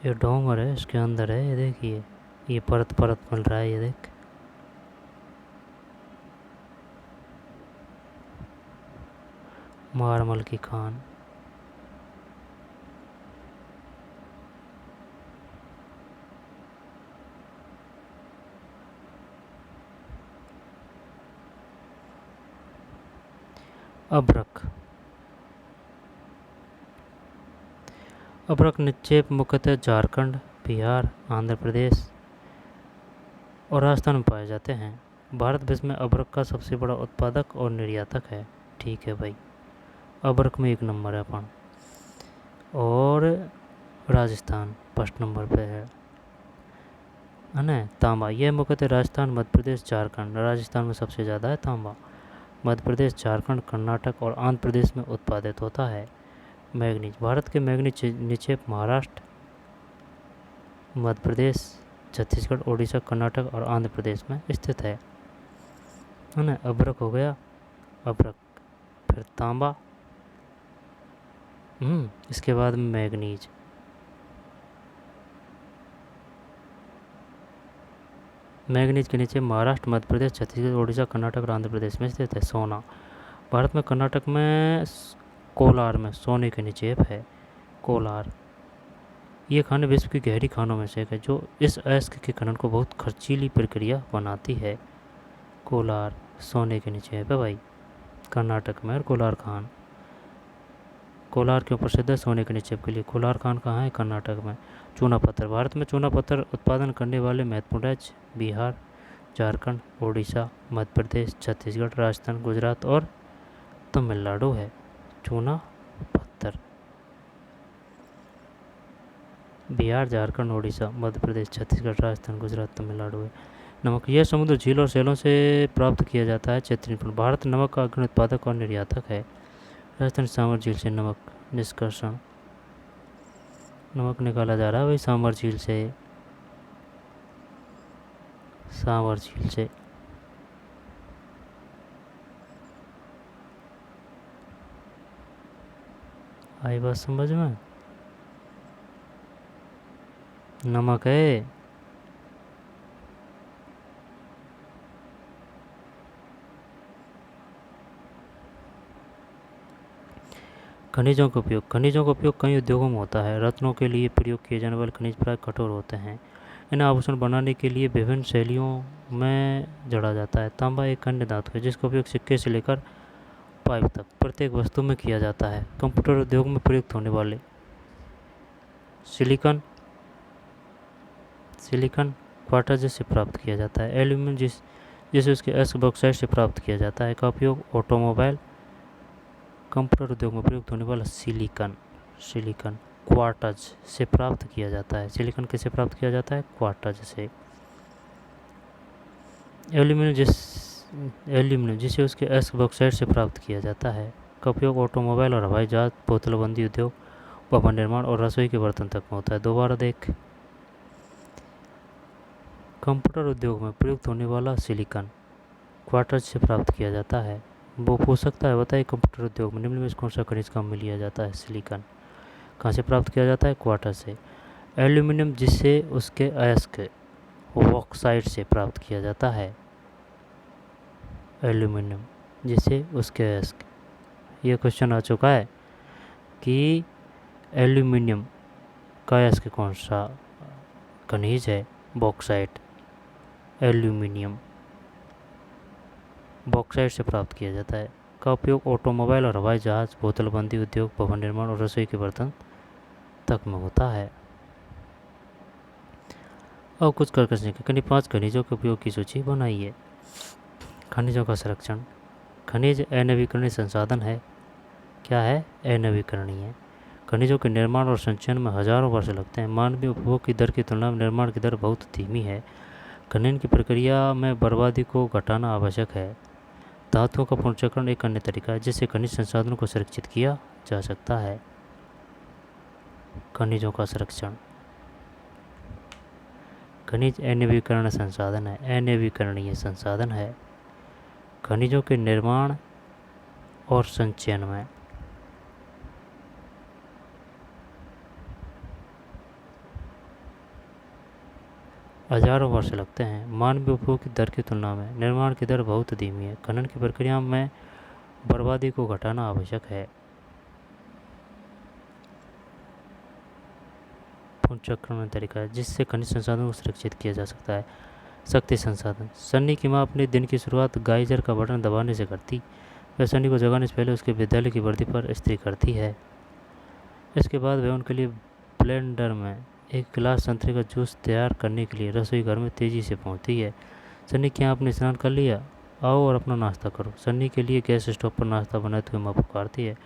ये डोंगर है, इसके अंदर है, ये देखिए, ये परत परत मिल रहा है, ये देख। मार्मल की खान। अभ्रक निक्षेप मुख्यतः झारखंड, बिहार, आंध्र प्रदेश और राजस्थान में पाए जाते हैं। भारत विश्व में अभ्रक का सबसे बड़ा उत्पादक और निर्यातक है। ठीक है भाई, अभ्रक में 1 नंबर है अपन। और राजस्थान फर्स्ट नंबर पे है ना। तांबा, यह मुख्यतः राजस्थान, मध्य प्रदेश, झारखंड, राजस्थान में सबसे ज़्यादा है तांबा। मध्य प्रदेश, झारखंड, कर्नाटक और आंध्र प्रदेश में उत्पादित होता है। मैग्नीज, भारत के मैग्नीज निक्षेप महाराष्ट्र, मध्य प्रदेश, छत्तीसगढ़, ओडिशा, कर्नाटक और आंध्र प्रदेश में स्थित है ना। अभ्रक हो गया, अभ्रक, फिर तांबा, इसके बाद मैग्नीज। मैग्नीज के नीचे महाराष्ट्र, मध्य प्रदेश, छत्तीसगढ़, ओडिशा, कर्नाटक और आंध्र प्रदेश में स्थित है। सोना, भारत में कर्नाटक में कोलार में सोने के निक्षेप है। कोलार, ये खान विश्व की गहरी खानों में से एक है जो इस अयस्क के खनन को बहुत खर्चीली प्रक्रिया बनाती है। कोलार सोने के निक्षेप है भाई, कर्नाटक में। और कोलार खान, कोलार क्यों प्रसिद्ध है? सोने के निक्षेप के लिए। कोलार खान कहाँ है? कर्नाटक में। चूना पत्थर, भारत में चूना पत्थर उत्पादन करने वाले महत्वपूर्ण राज्य बिहार, झारखंड, ओडिशा, मध्य प्रदेश, छत्तीसगढ़, राजस्थान, गुजरात और तमिलनाडु है। चूना पत्थर बिहार, झारखंड, ओडिशा, मध्य प्रदेश, छत्तीसगढ़, राजस्थान, गुजरात, तमिलनाडु है। नमक, यह समुद्र, झील और सेलों से प्राप्त किया जाता है। क्षेत्रीय, भारत नमक का अग्रणी उत्पादक और निर्यातक है। राजस्थान सांभर झील से नमक निष्कर्षण, नमक निकाला जा रहा है भाई सांभर झील से। सांभर झील से आई बात समझ में? नमक है। खनिजों का उपयोग, खनिजों का उपयोग कई उद्योगों में होता है। रत्नों के लिए प्रयोग किए जाने वाले खनिज प्राय कठोर होते हैं। इन्हें आभूषण बनाने के लिए विभिन्न शैलियों में जड़ा जाता है। तांबा एक अन्य धातु है जिसका उपयोग सिक्के से लेकर पाइप तक प्रत्येक वस्तु में किया जाता है। कंप्यूटर उद्योग में प्रयुक्त होने वाले सिलिकॉन क्वार्ट्ज से प्राप्त किया जाता है। एल्यूमिनियम जिसे उसके एस बॉक्साइड से प्राप्त किया जाता है का उपयोग ऑटोमोबाइल, कंप्यूटर उद्योग में प्रयुक्त होने वाला सिलिकॉन क्वार्ट्ज से प्राप्त किया जाता है। सिलिकॉन किससे प्राप्त किया जाता है? क्वार्ट्ज से। एल्यूमिनियम जिसे उसके एस बॉक्साइड से प्राप्त किया जाता है का उपयोग ऑटोमोबाइल और हवाई जहाज, बोतलबंदी उद्योग, भवन निर्माण और रसोई के बर्तन तक में होता है। दोबारा देख, कंप्यूटर उद्योग में प्रयुक्त होने वाला सिलिकॉन क्वार्ट्ज से प्राप्त किया जाता है। वो पूछ सकता है, बताइए कंप्यूटर उद्योग में निम्न में कौन सा खनिज कम में लिया जाता है? सिलिकॉन। कहाँ से प्राप्त किया जाता है? क्वार्ट्ज से। एल्यूमिनियम जिसे उसके अयस्क बॉक्साइड से प्राप्त किया जाता है। एल्यूमिनियम जिसे उसके अयस्क, ये क्वेश्चन आ चुका है कि एल्यूमिनियम कायस्क कौन सा खनिज है? बॉक्साइट। एल्यूमिनियम बॉक्साइट से प्राप्त किया जाता है। का उपयोग ऑटोमोबाइल और हवाई जहाज, बोतलबंदी उद्योग, भवन निर्माण और रसोई के बर्तन तक में होता है। अब कुछ कर्कश के 5 खनिजों के उपयोग की सूची बनाइए। खनिजों का संरक्षण। खनिज अनवीकरणीय संसाधन है। क्या है? अनवीकरणीय। खनिजों के निर्माण और संचयन में हजारों वर्ष लगते हैं। मानवीय उपभोग की दर की तुलना में निर्माण की दर बहुत धीमी है। खनन की प्रक्रिया में बर्बादी को घटाना आवश्यक है। धातुओं का पुनर्चक्रण एक अन्य तरीका है जिससे खनिज संसाधनों को संरक्षित किया जा सकता है। खनिजों का संरक्षण। खनिज अनवीकरण संसाधन है, अनवीकरणीय संसाधन है। खनिजों के निर्माण और संचयन में हजारों वर्ष लगते हैं। मानवीय उपभोग की दर की तुलना में निर्माण की दर बहुत धीमी है। खनन की प्रक्रिया में बर्बादी को घटाना आवश्यक है। पुनर्चक्रण तरीका है जिससे खनिज संसाधनों को सुरक्षित किया जा सकता है। शक्ति संसाधन। सन्नी की माँ अपने दिन की शुरुआत गाइजर का बटन दबाने से करती। वह सन्नी को जगाने से पहले उसके विद्यालय की वर्दी पर इस्त्री करती है। इसके बाद वह उनके लिए ब्लेंडर में एक गिलास संतरे का जूस तैयार करने के लिए रसोई घर में तेज़ी से पहुंचती है। सन्नी के यहाँ आपने स्नान कर लिया? आओ और अपना नाश्ता करो। सन्नी के लिए गैस स्टोव पर नाश्ता बनाते हुए माँ पुकारती है।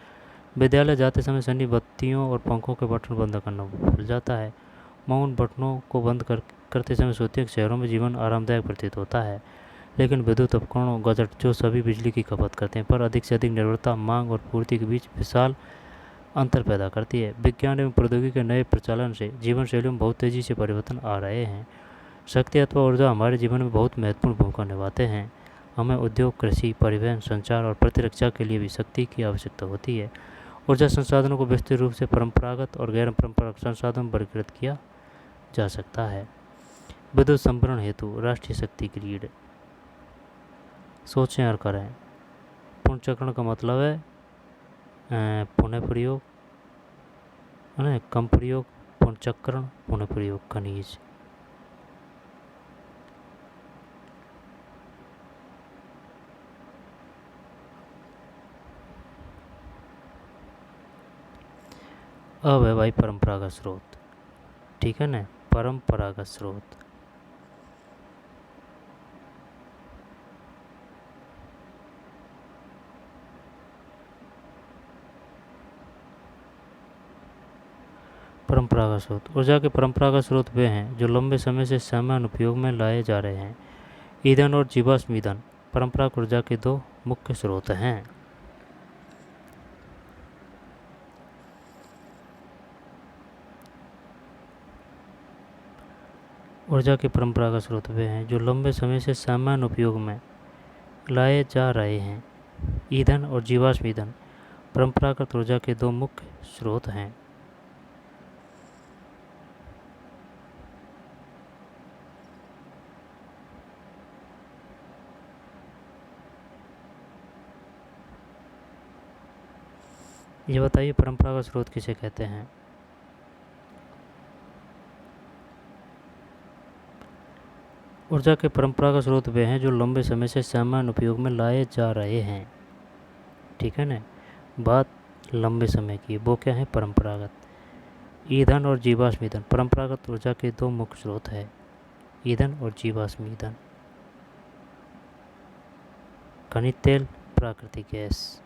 विद्यालय जाते समय सन्नी बत्तियों और पंखों के बटन बंद करना भूल जाता है। माँ उन बटनों को बंद करते समय सोचती है कि शहरों में जीवन आरामदायक प्रतीत होता है, लेकिन विद्युत उपकरणों गजट जो सभी बिजली की खपत करते हैं पर अधिक से अधिक निर्भरता मांग और पूर्ति के बीच विशाल अंतर पैदा करती है। विज्ञान एवं प्रौद्योगिकी के नए प्रचलन से जीवन शैलियों में बहुत तेज़ी से परिवर्तन आ रहे हैं। शक्ति अथवा ऊर्जा हमारे जीवन में बहुत महत्वपूर्ण भूमिका निभाते हैं। हमें उद्योग, कृषि, परिवहन, संचार और प्रतिरक्षा के लिए भी शक्ति की आवश्यकता होती है। ऊर्जा संसाधनों को विस्तृत रूप से परंपरागत और गैर परंपरागत संसाधनों में वर्गीकृत किया जा सकता है। विद्युत संभरण हेतु राष्ट्रीय शक्ति ग्रिड। सोचें और करें। पुनर्चक्रण का मतलब है पुनः प्रयोग, है ना, कम प्रयोग, पुनर्चक्रण, पुनः प्रयोग। खनिज अब है भाई परंपरागत स्रोत। ठीक है ना, परंपरागत स्रोत। परंपरागत स्रोत। ऊर्जा के परंपरागत स्रोत वे हैं जो लंबे समय से सामान्य उपयोग में लाए जा रहे हैं। ईंधन और जीवाश्म ईंधन परंपरागत ऊर्जा के 2 मुख्य स्रोत हैं। ऊर्जा के परंपरागत स्रोत वे हैं जो लंबे समय से सामान्य उपयोग में लाए जा रहे हैं। ईंधन और जीवाश्म ईंधन परंपरागत ऊर्जा के 2 मुख्य स्रोत हैं। ये बताइए परंपरागत स्रोत किसे कहते हैं? ऊर्जा के परंपरागत स्रोत वे हैं जो लंबे समय से सामान्य उपयोग में लाए जा रहे हैं। ठीक है ना, बात लंबे समय की। वो क्या है? परंपरागत। ईंधन और जीवाश्म ईंधन परंपरागत ऊर्जा के 2 मुख्य स्रोत हैं। ईंधन और जीवाश्म ईंधन। खनिज तेल, प्राकृतिक गैस।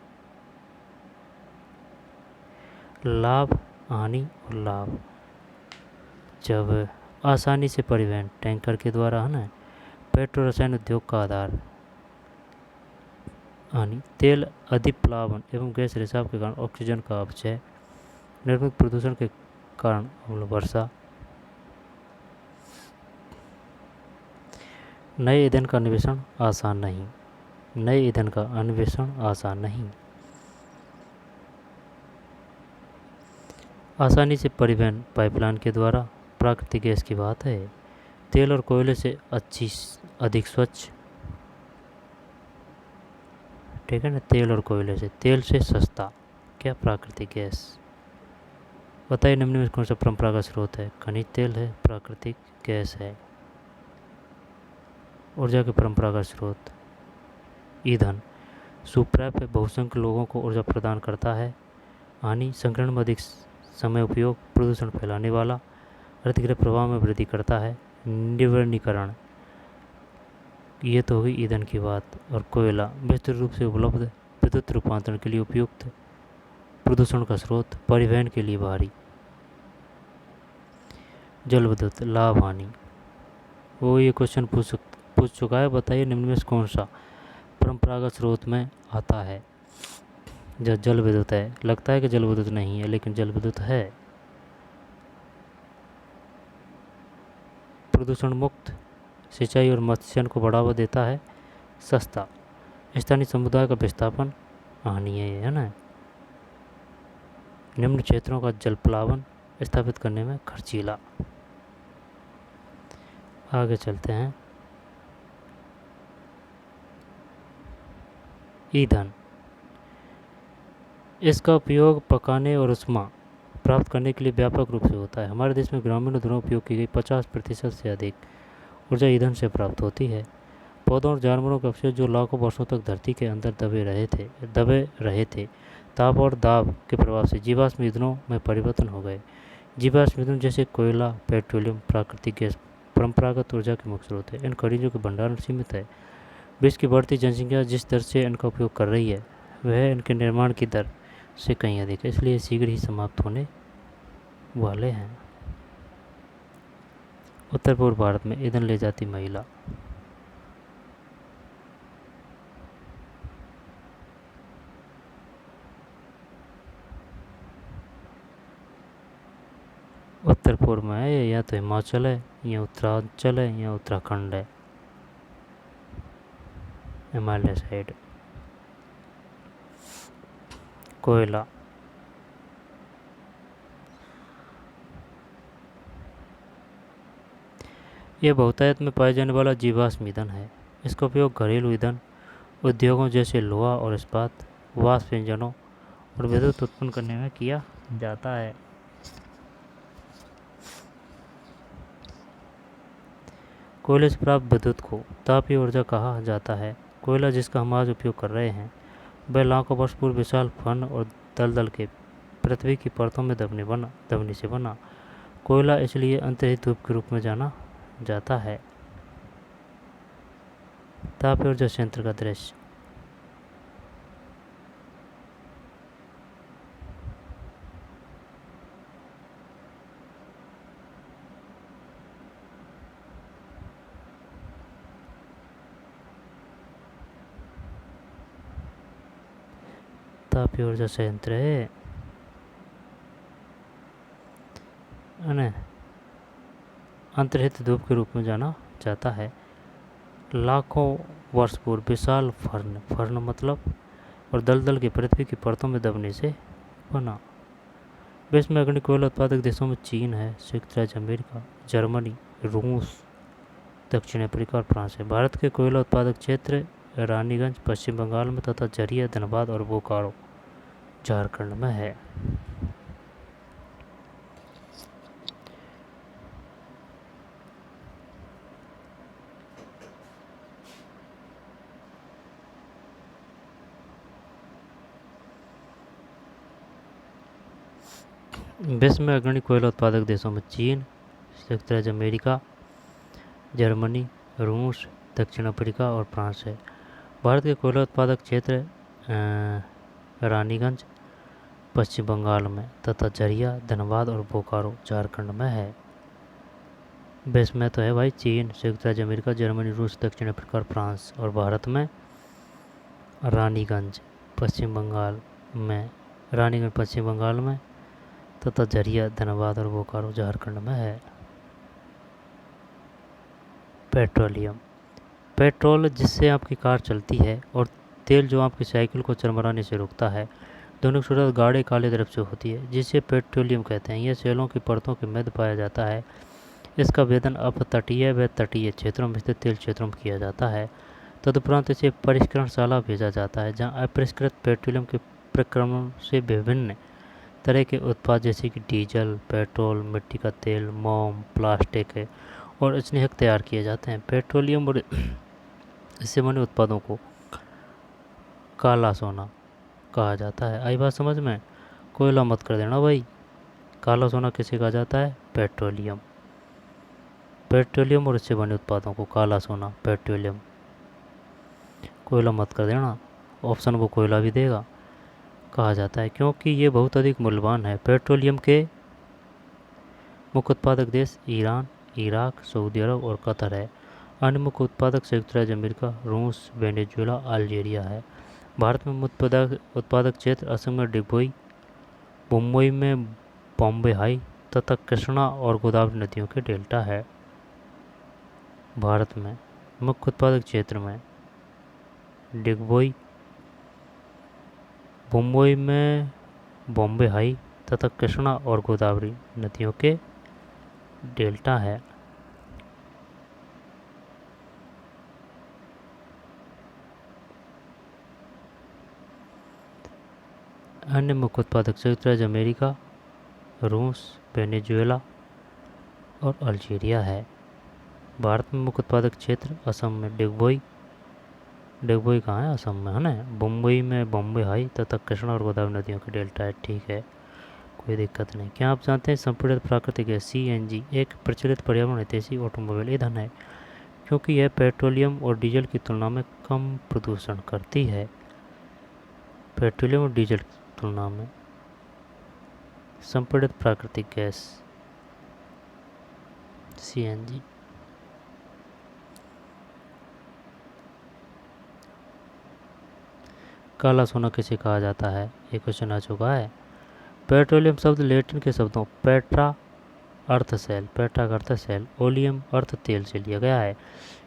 लाभ, हानि और लाभ। जब आसानी से परिवहन टैंकर के द्वारा, है ना, पेट्रो रसायन उद्योग का आधार। हानि, तेल अधिक प्लावन एवं गैस रिसाव के कारण ऑक्सीजन का अपचय। निर्मित प्रदूषण के कारण वर्षा। नए ईंधन का अन्वेषण आसान नहीं। नए ईंधन का अन्वेषण आसान नहीं। आसानी से परिवहन पाइपलाइन के द्वारा। प्राकृतिक गैस की बात है। तेल और कोयले से अधिक स्वच्छ। ठीक है ना, तेल और कोयले से, तेल से सस्ता। क्या? प्राकृतिक गैस। बताइए निम्न में कौन सा परंपरागत स्रोत है? खनिज तेल है, प्राकृतिक गैस है। ऊर्जा के परंपरागत स्रोत, ईंधन सुप्राप्य बहुसंख्यक लोगों को ऊर्जा प्रदान करता है। हानि संग्रहण में अधिक समय उपयोग, प्रदूषण फैलाने वाला, प्रतिक्रिया प्रभाव में वृद्धि करता है। निवर्णीकरण, ये तो होगी ईंधन की बात। और कोयला विस्तृत रूप से उपलब्ध, विद्युत रूपांतरण के लिए उपयुक्त, प्रदूषण का स्रोत, परिवहन के लिए भारी। जल विद्युत लाभ हानि, वो ये क्वेश्चन पूछ चुका है। बताइए निम्न में से कौन सा परंपरागत स्रोत में आता है? जो जल विद्युत है। लगता है कि जल विद्युत नहीं है, लेकिन जल विद्युत है। प्रदूषण मुक्त, सिंचाई और मत्स्यन को बढ़ावा देता है, सस्ता, स्थानीय समुदाय का विस्थापन, हानि है ना। निम्न क्षेत्रों का जल प्लावन स्थापित करने में खर्चीला। आगे चलते हैं। ईंधन, इसका उपयोग पकाने और ऊष्मा प्राप्त करने के लिए व्यापक रूप से होता है। हमारे देश में ग्रामीण द्वारा उपयोग की गई 50% से अधिक ऊर्जा ईंधन से प्राप्त होती है। पौधों और जानवरों के अवशेष जो लाखों वर्षों तक धरती के अंदर दबे रहे थे, ताप और दाब के प्रभाव से जीवाश्म ईंधनों में परिवर्तन हो गए। जीवाश्म ईंधन जैसे कोयला, पेट्रोलियम, प्राकृतिक गैस परंपरागत ऊर्जा के मुख्य स्रोत है। इन खनिजों के भंडारण सीमित है। विश्व की बढ़ती जनसंख्या जिस दर से इनका उपयोग कर रही है, वह इनके निर्माण की दर से कहीं अधिक है, इसलिए शीघ्र ही समाप्त होने वाले हैं। उत्तर पूर्व भारत में ईंधन ले जाती महिला। उत्तर पूर्व में है, या तो हिमाचल है, या उत्तरांचल है, या उत्तराखंड है, हिमालय साइड। कोयला, यह बहुतायत में पाए जाने वाला जीवाश्म ईंधन है। इसका उपयोग घरेलू ईंधन, उद्योगों जैसे लोहा और इस्पात, वाष्प इंजनों और विद्युत उत्पन्न करने में किया जाता है। कोयले से प्राप्त विद्युत को तापीय ऊर्जा कहा जाता है। कोयला जिसका हम आज उपयोग कर रहे हैं, वह लाखों वर्ष पूर्व विशाल फन और दलदल के पृथ्वी की परतों में दबने से बना। कोयला इसलिए अंतर्हित धूप के रूप में जाना जाता है। तापीय ऊर्जा संयंत्र का दृश्य, तापीय ऊर्जा संयंत्र है अंतर्हित धूप के रूप में जाना जाता है। लाखों वर्ष पूर्व विशाल फर्न मतलब और दलदल के पृथ्वी की परतों में दबने से बना। विश्व में अग्रणी कोयला उत्पादक देशों में चीन है, संयुक्त राज्य अमेरिका, जर्मनी, रूस, दक्षिण अफ्रीका और फ्रांस है। भारत के कोयला उत्पादक क्षेत्र रानीगंज पश्चिम बंगाल में तथा झरिया, धनबाद और बोकारो झारखंड में है। विश्व में अग्रणी कोयला उत्पादक देशों में चीन, संयुक्त राज्य अमेरिका, जर्मनी, रूस, दक्षिण अफ्रीका और फ्रांस है। भारत के कोयला उत्पादक क्षेत्र रानीगंज पश्चिम बंगाल में तथा झरिया, धनबाद और बोकारो झारखंड में है। विश्व में तो है भाई चीन, संयुक्त राज्य अमेरिका, जर्मनी, रूस, दक्षिण अफ्रीका और फ्रांस। और भारत में रानीगंज पश्चिम बंगाल में तथा झरिया, धनबाद और बोकारो झारखंड में है। पेट्रोलियम, पेट्रोल जिससे आपकी कार चलती है और तेल जो आपकी साइकिल को चरमराने से रोकता है, दोनों की सूरत गाढ़े काले द्रव से होती है, जिसे पेट्रोलियम कहते हैं। यह सेलों की परतों के मध्य पाया जाता है। इसका वेधन अपतटीय व तटीय क्षेत्रों में स्थित तेल क्षेत्रों में किया जाता है। तदुपरांत इसे परिष्करणशाला भेजा जाता है, जहाँ अपरिष्कृत पेट्रोलियम के प्रक्रमण से विभिन्न तरह के उत्पाद जैसे कि डीजल, पेट्रोल, मिट्टी का तेल, मोम, प्लास्टिक है और स्नेहक तैयार किए जाते हैं। पेट्रोलियम और इससे बने उत्पादों को काला सोना कहा जाता है। आई बात समझ में? कोयला मत कर देना भाई। काला सोना किसे कहा जाता है? पेट्रोलियम। पेट्रोलियम और इससे बने उत्पादों को काला सोना, पेट्रोलियम। कोयला मत कर देना, ऑप्शन वो कोयला भी देगा। कहा जाता है क्योंकि ये बहुत अधिक मूल्यवान है। पेट्रोलियम के मुख्य उत्पादक देश ईरान, इराक, सऊदी अरब और कतर है। अन्य मुख्य उत्पादक संयुक्त राज्य अमेरिका, रूस, वेनेजुएला, अल्जीरिया है। भारत में मुख्य उत्पादक क्षेत्र असम में डिगबोई, मुंबई में बॉम्बे हाई तथा कृष्णा और गोदावरी नदियों के डेल्टा है। भारत में मुख्य उत्पादक क्षेत्र में डिगबोई, मुंबई में बॉम्बे हाई तथा कृष्णा और गोदावरी नदियों के डेल्टा है। अन्य मुख्य उत्पादक संयुक्त राज्य अमेरिका, रूस, वेनेजुएला और अल्जीरिया है। भारत में मुख्य उत्पादक क्षेत्र असम में डिगबोई, डिगबोई कहाँ है? असम में है ना। मुंबई में बॉम्बे हाई तथा कृष्णा और गोदावरी नदियों के डेल्टा है। ठीक है, कोई दिक्कत नहीं। क्या आप जानते हैं संपीड़ित प्राकृतिक गैस सीएनजी एक प्रचलित पर्यावरण हितैषी ऑटोमोबाइल ईंधन है क्योंकि यह पेट्रोलियम और डीजल की तुलना में कम प्रदूषण करती है। पेट्रोलियम और डीजल की तुलना में संपीड़ित प्राकृतिक गैस सीएनजी। काला सोना किसे कहा जाता है? ये क्वेश्चन आ चुका है। पेट्रोलियम शब्द लैटिन के शब्दों पेट्रा अर्थ सेल, पेट्रा का अर्थ है सेल, ओलियम अर्थ तेल से लिया गया है,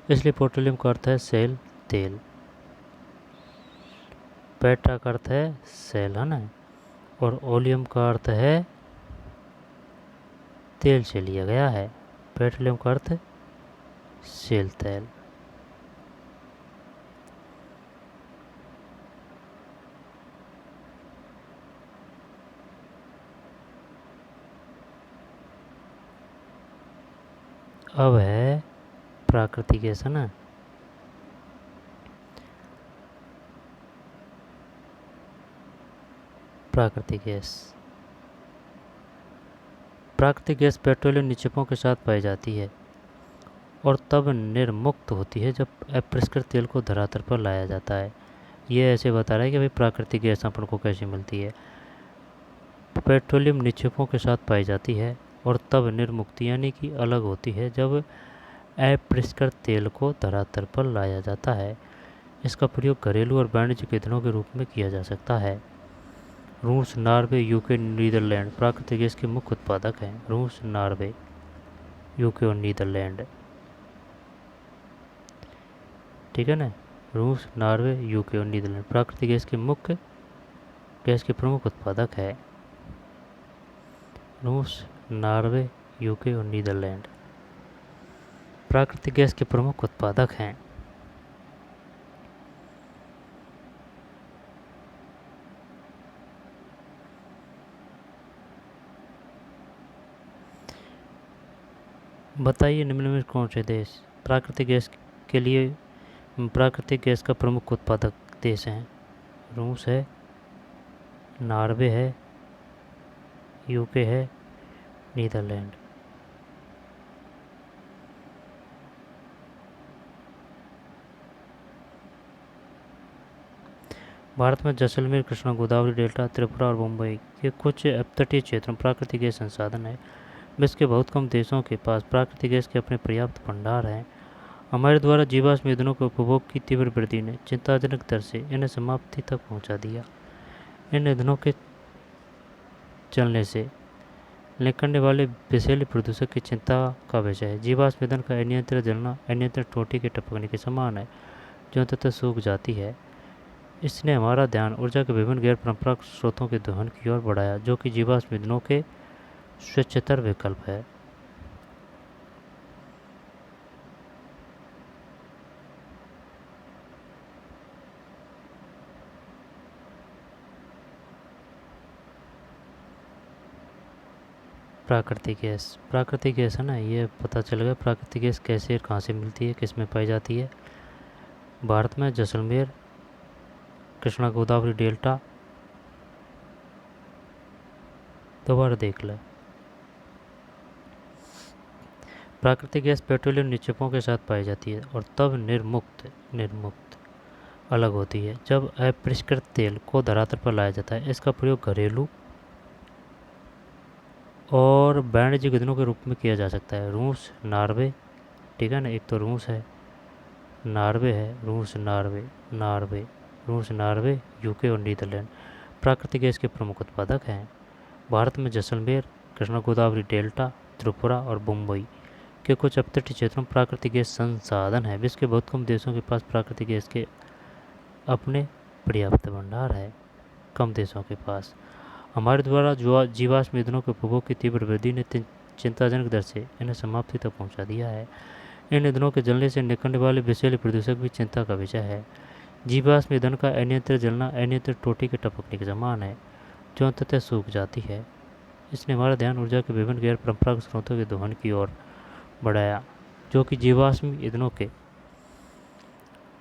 इसलिए पेट्रोलियम का अर्थ है सेल, तेल। पेट्रा का अर्थ है सेल, है ना, और ओलियम का अर्थ है तेल से लिया गया है। पेट्रोलियम का अर्थ सेल, तेल। अब है प्राकृतिक गैस, है ना। प्राकृतिक गैस, प्राकृतिक गैस पेट्रोलियम निक्षेपों के साथ पाई जाती है और तब निर्मुक्त होती है जब अपरिष्कृत तेल को धरातल पर लाया जाता है। ये ऐसे बता रहा है कि भाई प्राकृतिक गैस अपन को कैसी मिलती है। पेट्रोलियम निक्षेपों के साथ पाई जाती है और तब निर्मुक्ति यानी कि अलग होती है जब अपरिष्कृत तेल को धरातल पर लाया जाता है। इसका प्रयोग घरेलू और वाणिज्यिक ईंधनों के रूप में किया जा सकता है। रूस, नॉर्वे, यूके, नीदरलैंड प्राकृतिक गैस के मुख्य उत्पादक हैं। रूस, नॉर्वे, यूके और नीदरलैंड। ठीक है ना। रूस, नॉर्वे, यूके और नीदरलैंड प्राकृतिक गैस के प्रमुख उत्पादक है। रूस, नॉर्वे, यूके और नीदरलैंड प्राकृतिक गैस के प्रमुख उत्पादक हैं। बताइए निम्न में कौन से देश प्राकृतिक गैस के लिए प्राकृतिक गैस का प्रमुख उत्पादक देश हैं? रूस है, नॉर्वे है, यूके है, नीदरलैंड। भारत में जैसलमेर, कृष्णा, गोदावरी डेल्टा, त्रिपुरा और मुंबई के कुछ अपतटीय क्षेत्रों में प्राकृतिक गैस संसाधन है। विश्व के बहुत कम देशों के पास प्राकृतिक गैस के अपने पर्याप्त भंडार हैं। हमारे द्वारा जीवाश्म ईंधनों के उपभोग की तीव्र वृद्धि ने चिंताजनक दर से इन्हें समाप्ति तक पहुंचा दिया। इन ईंधनों के चलने से निकलने वाले विषैले प्रदूषक की चिंता का विषय है। जीवाश्म ईंधन का अनियंत्रित जलना अनियंत्रित टोटी के टपकने के समान है जो अंततः सूख जाती है। इसने हमारा ध्यान ऊर्जा के विभिन्न गैर परंपरागत स्रोतों के दोहन की ओर बढ़ाया जो कि जीवाश्म ईंधनों के स्वच्छतर विकल्प है। प्राकृतिक गैस है ना, ये पता चल गया प्राकृतिक गैस कैसे और कहाँ से मिलती है, किस में पाई जाती है। भारत में जैसलमेर, कृष्णा गोदावरी डेल्टा। दोबारा देख ले। प्राकृतिक गैस पेट्रोलियम निक्षेपों के साथ पाई जाती है और तब निर्मुक्त अलग होती है जब अपरिष्कृत तेल को धरातल पर लाया जाता है। इसका प्रयोग घरेलू और वाणिज्यिक ईंधनों के रूप में किया जा सकता है। रूस, नॉर्वे, ठीक है ना, एक तो रूस है, नॉर्वे है, रूस, नॉर्वे, यूके और नीदरलैंड प्राकृतिक गैस के प्रमुख उत्पादक हैं। भारत में जैसलमेर, कृष्णा गोदावरी डेल्टा, त्रिपुरा और मुंबई के कुछ अपतटीय क्षेत्रों में प्राकृतिक गैस संसाधन है। विश्व के बहुत कम देशों के पास प्राकृतिक गैस के अपने पर्याप्त भंडार है। कम देशों के पास। हमारे द्वारा जीवाश्म ईंधनों के उपभोग की तीव्र वृद्धि ने चिंताजनक दर से इन्हें समाप्ति तक पहुंचा दिया है। इन ईंधनों के जलने से निकलने वाले विषैले प्रदूषक भी चिंता का विषय है। जीवाश्म ईंधन का अनियंत्रित जलना अनियंत्रित टोटी के टपकने के समान है जो अंततः सूख जाती है। इसने हमारा ध्यान ऊर्जा के विभिन्न गैर परंपरागत स्रोतों के दोहन की ओर बढ़ाया, जो कि जीवाश्म ईंधनों के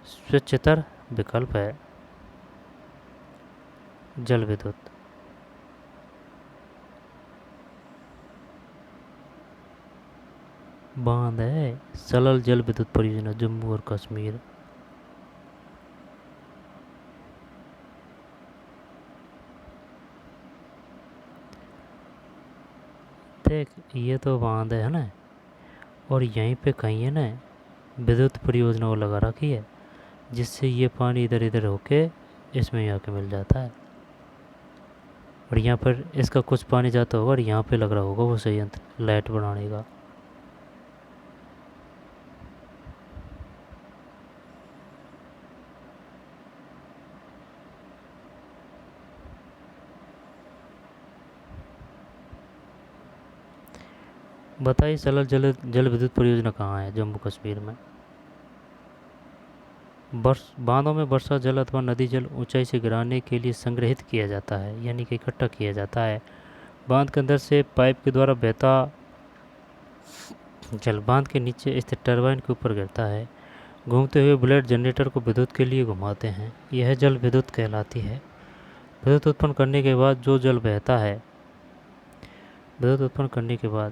स्वच्छतर विकल्प है। जल विद्युत बांध है सलल जल विद्युत परियोजना जम्मू और कश्मीर। देख, ये तो बांध है ना, और यहीं पे कहीं है ना विद्युत परियोजना वो लगा रखी है जिससे ये पानी इधर इधर होके इसमें आके मिल जाता है। और यहाँ पर इसका कुछ पानी जाता होगा और यहाँ पे लग रहा होगा वो संयंत्र लाइट बनाने का। बताइए सलल जल विद्युत परियोजना कहाँ है जम्मू कश्मीर में। बांधों में वर्षा जल अथवा नदी जल ऊंचाई से गिराने के लिए संग्रहित किया जाता है, यानी कि इकट्ठा किया जाता है। बांध के अंदर से पाइप के द्वारा बहता जल बांध के नीचे स्थित टरबाइन के ऊपर गिरता है। घूमते हुए ब्लेड जनरेटर को विद्युत के लिए घुमाते हैं। यह जल विद्युत कहलाती है। विद्युत उत्पन्न करने के बाद जो जल बहता है विद्युत उत्पन्न करने के बाद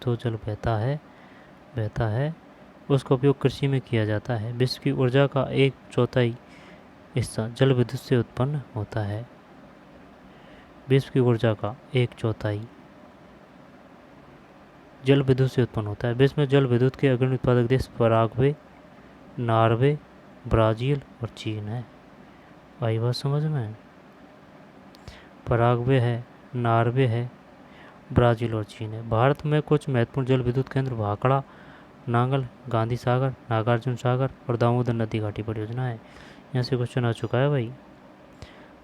जो जल बहता है उसका उपयोग कृषि में किया जाता है। विश्व की ऊर्जा का 1/4 हिस्सा जल विद्युत से उत्पन्न होता है। विश्व की ऊर्जा का 1/4 जल विद्युत से उत्पन्न होता है। विश्व में जल विद्युत के अग्रणी उत्पादक देश पराग्वे, नॉर्वे, ब्राज़ील और चीन है। आई बात समझ में? पराग्वे है, नॉर्वे है, ब्राज़ील और चीन है। भारत में कुछ महत्वपूर्ण जल विद्युत केंद्र भाखड़ा, नांगल, गांधी सागर, नागार्जुन सागर और दामोदर नदी घाटी परियोजना है। यहाँ से क्वेश्चन आ चुका है भाई।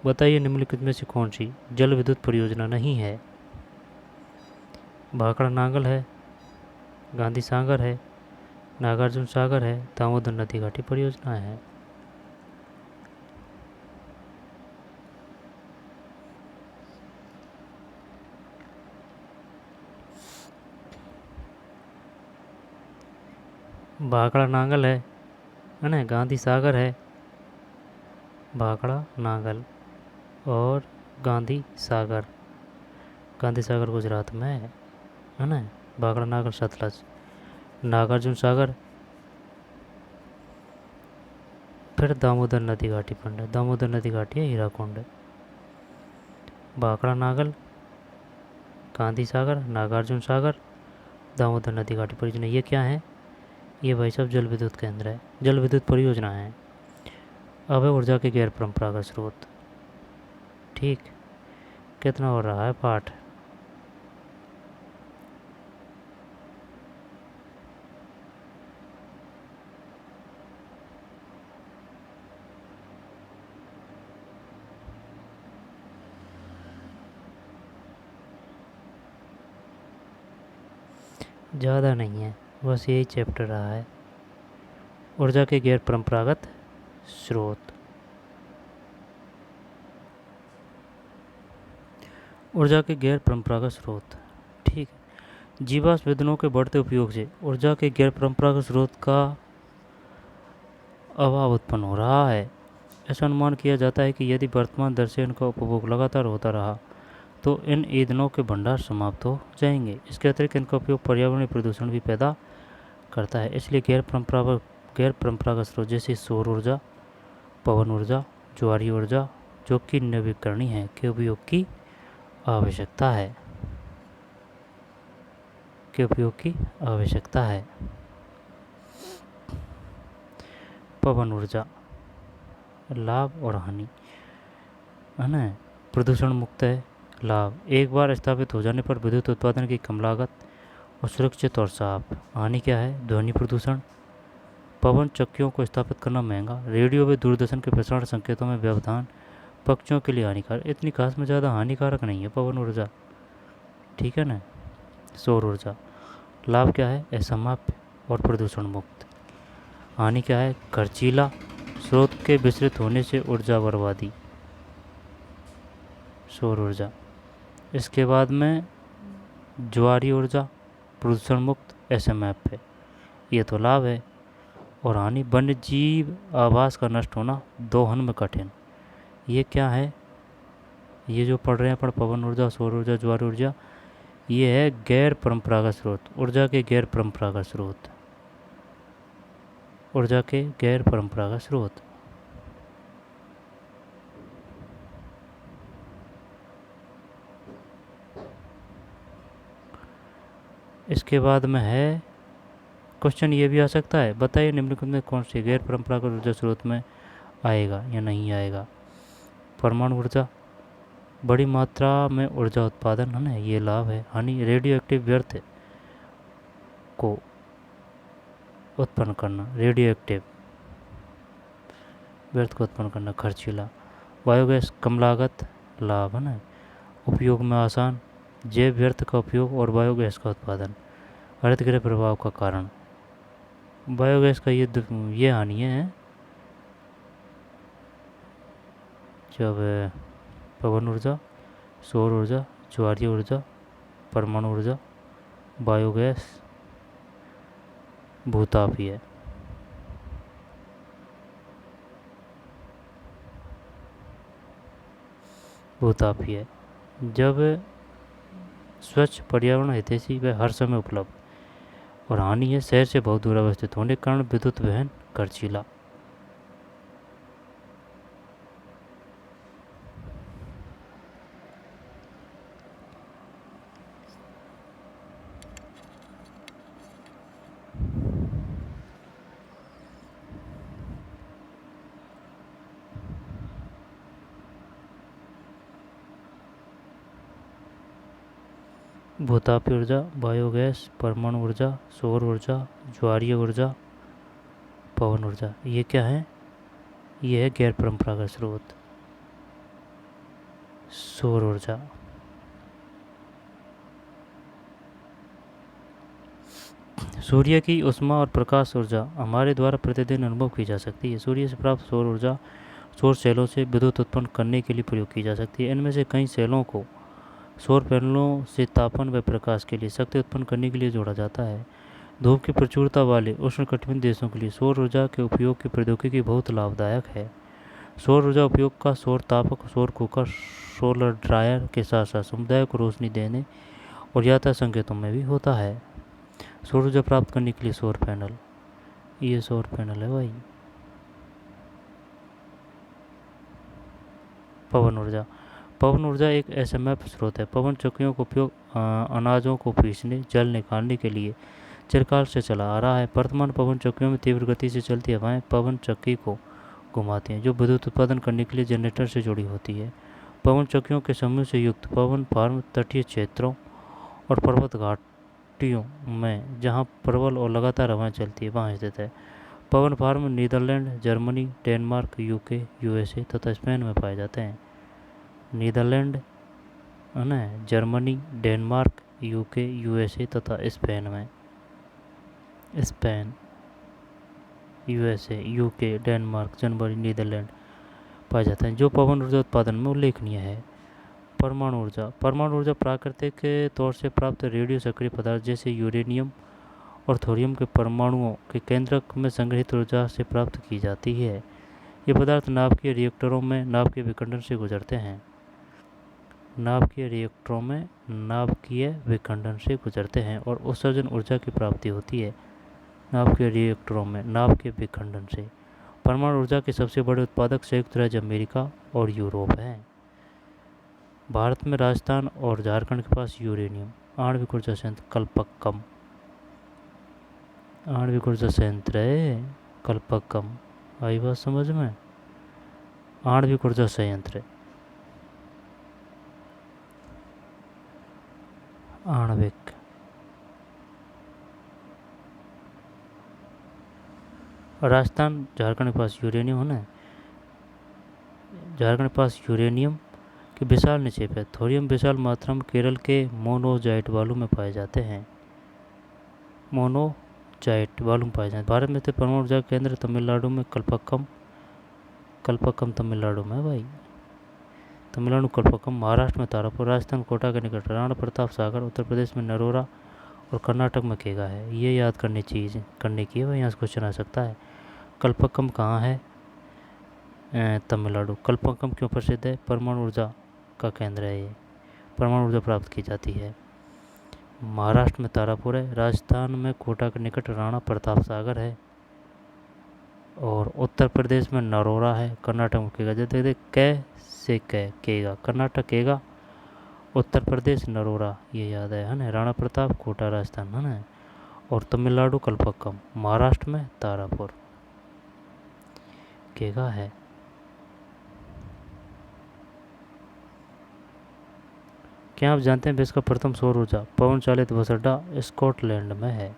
बताइए निम्नलिखित में से कौन सी जल विद्युत परियोजना नहीं है। भाखड़ा नांगल है, गांधी सागर है, नागार्जुन सागर है, दामोदर नदी घाटी परियोजना है। भाखड़ा नांगल है ना, गांधी सागर है, भाखड़ा नांगल और गांधी सागर गुजरात में है ना। भाखड़ा नांगल सतलज, नागार्जुन सागर, फिर दामोदर नदी घाटी पंड, दामोदर नदी घाटी है हीराकुंड। भाखड़ा नांगल, गांधी सागर, नागार्जुन सागर, दामोदर नदी घाटी परियोजना, ये क्या है? ये भाई साहब जल विद्युत केंद्र है, जल विद्युत परियोजना है। अवय ऊर्जा के गैर परंपरागत स्रोत। ठीक, कितना हो रहा है पाठ? ज़्यादा नहीं है, बस यही चैप्टर रहा है, ऊर्जा के गैर परंपरागत स्रोत। ऊर्जा के गैर परंपरागत स्रोत। ठीक है, जीवाश्म ईंधनों के बढ़ते उपयोग से ऊर्जा के गैर परंपरागत स्रोत का अभाव उत्पन्न हो रहा है। ऐसा अनुमान किया जाता है कि यदि वर्तमान दर से इनका उपभोग लगातार होता रहा तो इन ईंधनों के भंडार समाप्त हो जाएंगे। इसके अतिरिक्त इनका उपयोग पर्यावरणीय प्रदूषण भी पैदा करता है। इसलिए गैर परंपरागत स्रोत जैसे सौर ऊर्जा, पवन ऊर्जा, ज्वारीय ऊर्जा जो कि नवीकरणीय है के उपयोग की आवश्यकता है पवन ऊर्जा लाभ और हानि है ना। प्रदूषण मुक्त है। लाभ, एक बार स्थापित हो जाने पर विद्युत उत्पादन की कम लागत और सुरक्षित और साफ। हानि क्या है? ध्वनि प्रदूषण, पवन चक्कियों को स्थापित करना महंगा, रेडियो व दूरदर्शन के प्रसारण संकेतों में व्यवधान, पक्षियों के लिए हानिकारक। इतनी खास में ज़्यादा हानिकारक नहीं है पवन ऊर्जा, ठीक है ना। सौर ऊर्जा, लाभ क्या है? असमाप्य और प्रदूषण मुक्त। हानि क्या है? खर्चीला, स्रोत के विस्तृत होने से ऊर्जा बर्बादी। सौर ऊर्जा। इसके बाद में ज्वारीय ऊर्जा, प्रदूषण मुक्त, असमाप्य। ये तो लाभ है। और हानि, वन्य जीव आवास का नष्ट होना, दोहन में कठिन। ये क्या है? ये जो पढ़ रहे हैं अपन, पवन ऊर्जा, सौर ऊर्जा, ज्वारीय ऊर्जा, ये है गैर परंपरागत स्रोत, ऊर्जा के गैर परंपरागत स्रोत, ऊर्जा के गैर परंपरागत स्रोत। इसके बाद में है क्वेश्चन ये भी आ सकता है, बताइए निम्नलिखित में कौन से गैर परंपरागत ऊर्जा स्रोत में आएगा या नहीं आएगा। परमाणु ऊर्जा, बड़ी मात्रा में ऊर्जा उत्पादन है ना, ये लाभ है। हानि, रेडियो एक्टिव व्यर्थ को उत्पन्न करना, रेडियो एक्टिव व्यर्थ को उत्पन्न करना, खर्चीला। बायोगैस, कम लागत, लाभ है ना, उपयोग में आसान, जैव व्यर्थ का उपयोग और बायोगैस का उत्पादन। हरितगृह प्रभाव का कारण, बायोगैस का ये हानि है जब पवन ऊर्जा, सौर ऊर्जा, ज्वारीय ऊर्जा, परमाणु ऊर्जा, बायोगैस भूतापीय। भूतापीय जब स्वच्छ, पर्यावरण हितैषी व हर समय उपलब्ध। और हानि है शहर से बहुत दूर अवस्थित होने के कारण विद्युत वहन, खर्चीला। भूतापीय ऊर्जा, बायोगैस, परमाणु ऊर्जा, सौर ऊर्जा, ज्वारीय ऊर्जा, पवन ऊर्जा, ये क्या है? ये है गैर परंपरागत स्रोत। सौर ऊर्जा, सूर्य की ऊष्मा और प्रकाश ऊर्जा हमारे द्वारा प्रतिदिन अनुभव की जा सकती है। सूर्य से प्राप्त सौर ऊर्जा सौर सेलों से विद्युत उत्पन्न करने के लिए प्रयोग की जा सकती है। इनमें से कई सेलों को सौर पैनलों से तापन व प्रकाश के लिए शक्ति उत्पन्न करने के लिए जोड़ा जाता है। धूप की प्रचुरता वाले उष्णकटिबंधीय देशों के लिए सौर ऊर्जा के उपयोग की प्रौद्योगिकी बहुत लाभदायक है। सौर ऊर्जा उपयोग का सौर तापक, सौर कुकर, सोलर ड्रायर के साथ साथ समुदाय को रोशनी देने और यात्रा संकेतों में भी होता है। सौर ऊर्जा प्राप्त करने के लिए सौर पैनल, ये सौर पैनल है भाई। पवन ऊर्जा, पवन ऊर्जा एक असमाप्य स्रोत है। पवन चक्कियों का उपयोग अनाजों को पीसने, जल निकालने के लिए चिरकाल से चला आ रहा है। वर्तमान पवन चक्कियों में तीव्र गति से चलती हवाएं पवन चक्की को घुमाती हैं, जो विद्युत उत्पादन करने के लिए जनरेटर से जुड़ी होती है। पवन चक्कियों के समूह से युक्त पवन फार्म तटीय क्षेत्रों और पर्वत घाटियों में, जहां प्रबल और लगातार हवाएं चलती है, वहां स्थित है। पवन farm Netherland, Germany, Denmark, UK, USA तथा स्पेन में पाए जाते हैं। नीदरलैंड है ना, जर्मनी, डेनमार्क, यूके, यूएसए तथा स्पेन में, Spain, USA, UK, Denmark, Germany, Netherland पाए जाते हैं। जो पवन ऊर्जा उत्पादन में उल्लेखनीय है। परमाणु ऊर्जा प्राकृतिक तौर से प्राप्त रेडियो सक्रिय पदार्थ जैसे यूरेनियम और थोरियम के परमाणुओं के केंद्रक में संग्रहित ऊर्जा से प्राप्त की जाती है। ये पदार्थ नाभिकीय रिएक्टरों में नाभिकीय विखंडन से गुजरते हैं। नाभिकीय रिएक्टरों में नाभिकीय विखंडन से गुजरते हैं और उत्सर्जन ऊर्जा की प्राप्ति होती है। नाभिकीय रिएक्टरों में नाभिकीय विखंडन से। परमाणु ऊर्जा के सबसे बड़े उत्पादक संयुक्त राज्य अमेरिका और यूरोप हैं। भारत में राजस्थान और झारखंड के पास यूरेनियम आणविक ऊर्जा संयंत्र कल्पक्कम, आणविक ऊर्जा संयंत्र है कल्पक्कम। आई बात समझ में? आणविक ऊर्जा संयंत्र आणविक। राजस्थान झारखंड के पास यूरेनियम है ना, झारखंड के पास यूरेनियम के विशाल निक्षेप है। थोरियम विशाल मात्रा में केरल के मोनोजाइट बालू में पाए जाते हैं। मोनोजाइट बालू में पाए जाते हैं। भारत में स्थित परमाणु ऊर्जा केंद्र तमिलनाडु में कल्पक्कम तमिलनाडु में भाई, तमिलनाडु कल्पक्कम। महाराष्ट्र में तारापुर, राजस्थान कोटा के निकट राणा प्रताप सागर, उत्तर प्रदेश में नरोरा और कर्नाटक में केगा है। ये याद करने की है भाई, यहाँ से क्वेश्चन आ सकता है। कल्पक्कम कहाँ है? तमिलनाडु। कल्पक्कम क्यों प्रसिद्ध है? परमाणु ऊर्जा का केंद्र है ये, परमाणु ऊर्जा प्राप्त की जाती है। महाराष्ट्र में तारापुर है, राजस्थान में कोटा के निकट राणा प्रताप सागर है और उत्तर प्रदेश में नरोरा है, कर्नाटक में केगा। जैसे कैसे केगा, कर्नाटक केगा, उत्तर प्रदेश नरोरा, ये याद है ना। राणा प्रताप कोटा राजस्थान है ना, और तमिलनाडु कल्पक्कम, महाराष्ट्र में तारापुर केगा है। क्या आप जानते हैं विश्व का प्रथम सौर ऊर्जा पवन चालित बस अड्डा स्कॉटलैंड में है?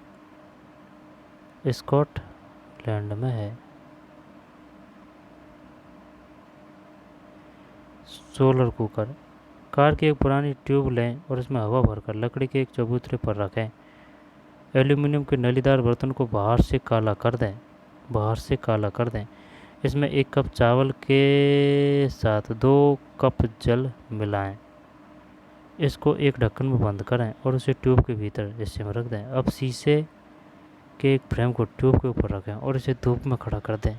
स्कॉटलैंड में है। Solar cooker. कार की एक पुरानी ट्यूब लें और इसमें हवा भरकर लकड़ी के एक चबूतरे पर रखें। एल्यूमिनियम के नलीदार बर्तन को बाहर से काला कर दें। इसमें 1 कप चावल के साथ 2 कप जल मिलाएं। इसको एक ढक्कन में बंद करें और उसे ट्यूब के भीतर हिस्से में रख दें। अब शीशे के एक फ्रेम को ट्यूब के ऊपर रखें और इसे धूप में खड़ा कर दें।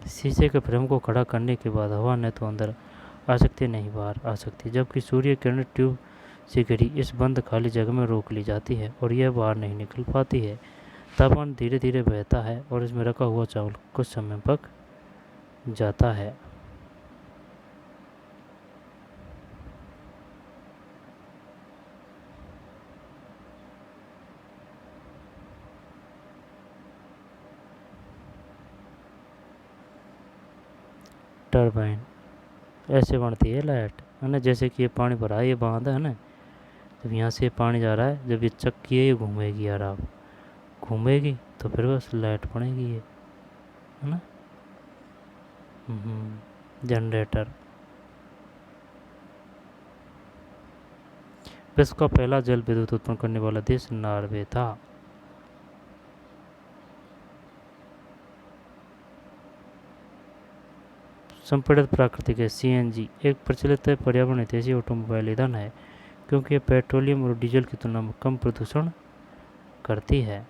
शीशे के फ्रेम को खड़ा करने के बाद हवा न तो अंदर आ सकती है नहीं बाहर आ सकती, जबकि सूर्य किरण ट्यूब से घिरी इस बंद खाली जगह में रोक ली जाती है और यह बाहर नहीं निकल पाती है। तापमान धीरे धीरे बहता है और इसमें रखा हुआ चावल कुछ समय पक जाता है। टरबाइन ऐसे बनती है लाइट है ना, जैसे कि ये पानी भरा है, ये बांध है ना, जब यहाँ से पानी जा रहा है, जब ये चक्की है ये घूमेगी यार, आप घूमेगी तो फिर बस लाइट बनेगी ये, है ना। जनरेटर। विश्व का पहला जल विद्युत उत्पन्न करने वाला देश नॉर्वे था। संपीड़ित प्राकृतिक गैस CNG एक प्रचलित पर्यावरण हितैषी ऑटोमोबाइल ईंधन है क्योंकि यह पेट्रोलियम और डीजल की तुलना में कम प्रदूषण करती है।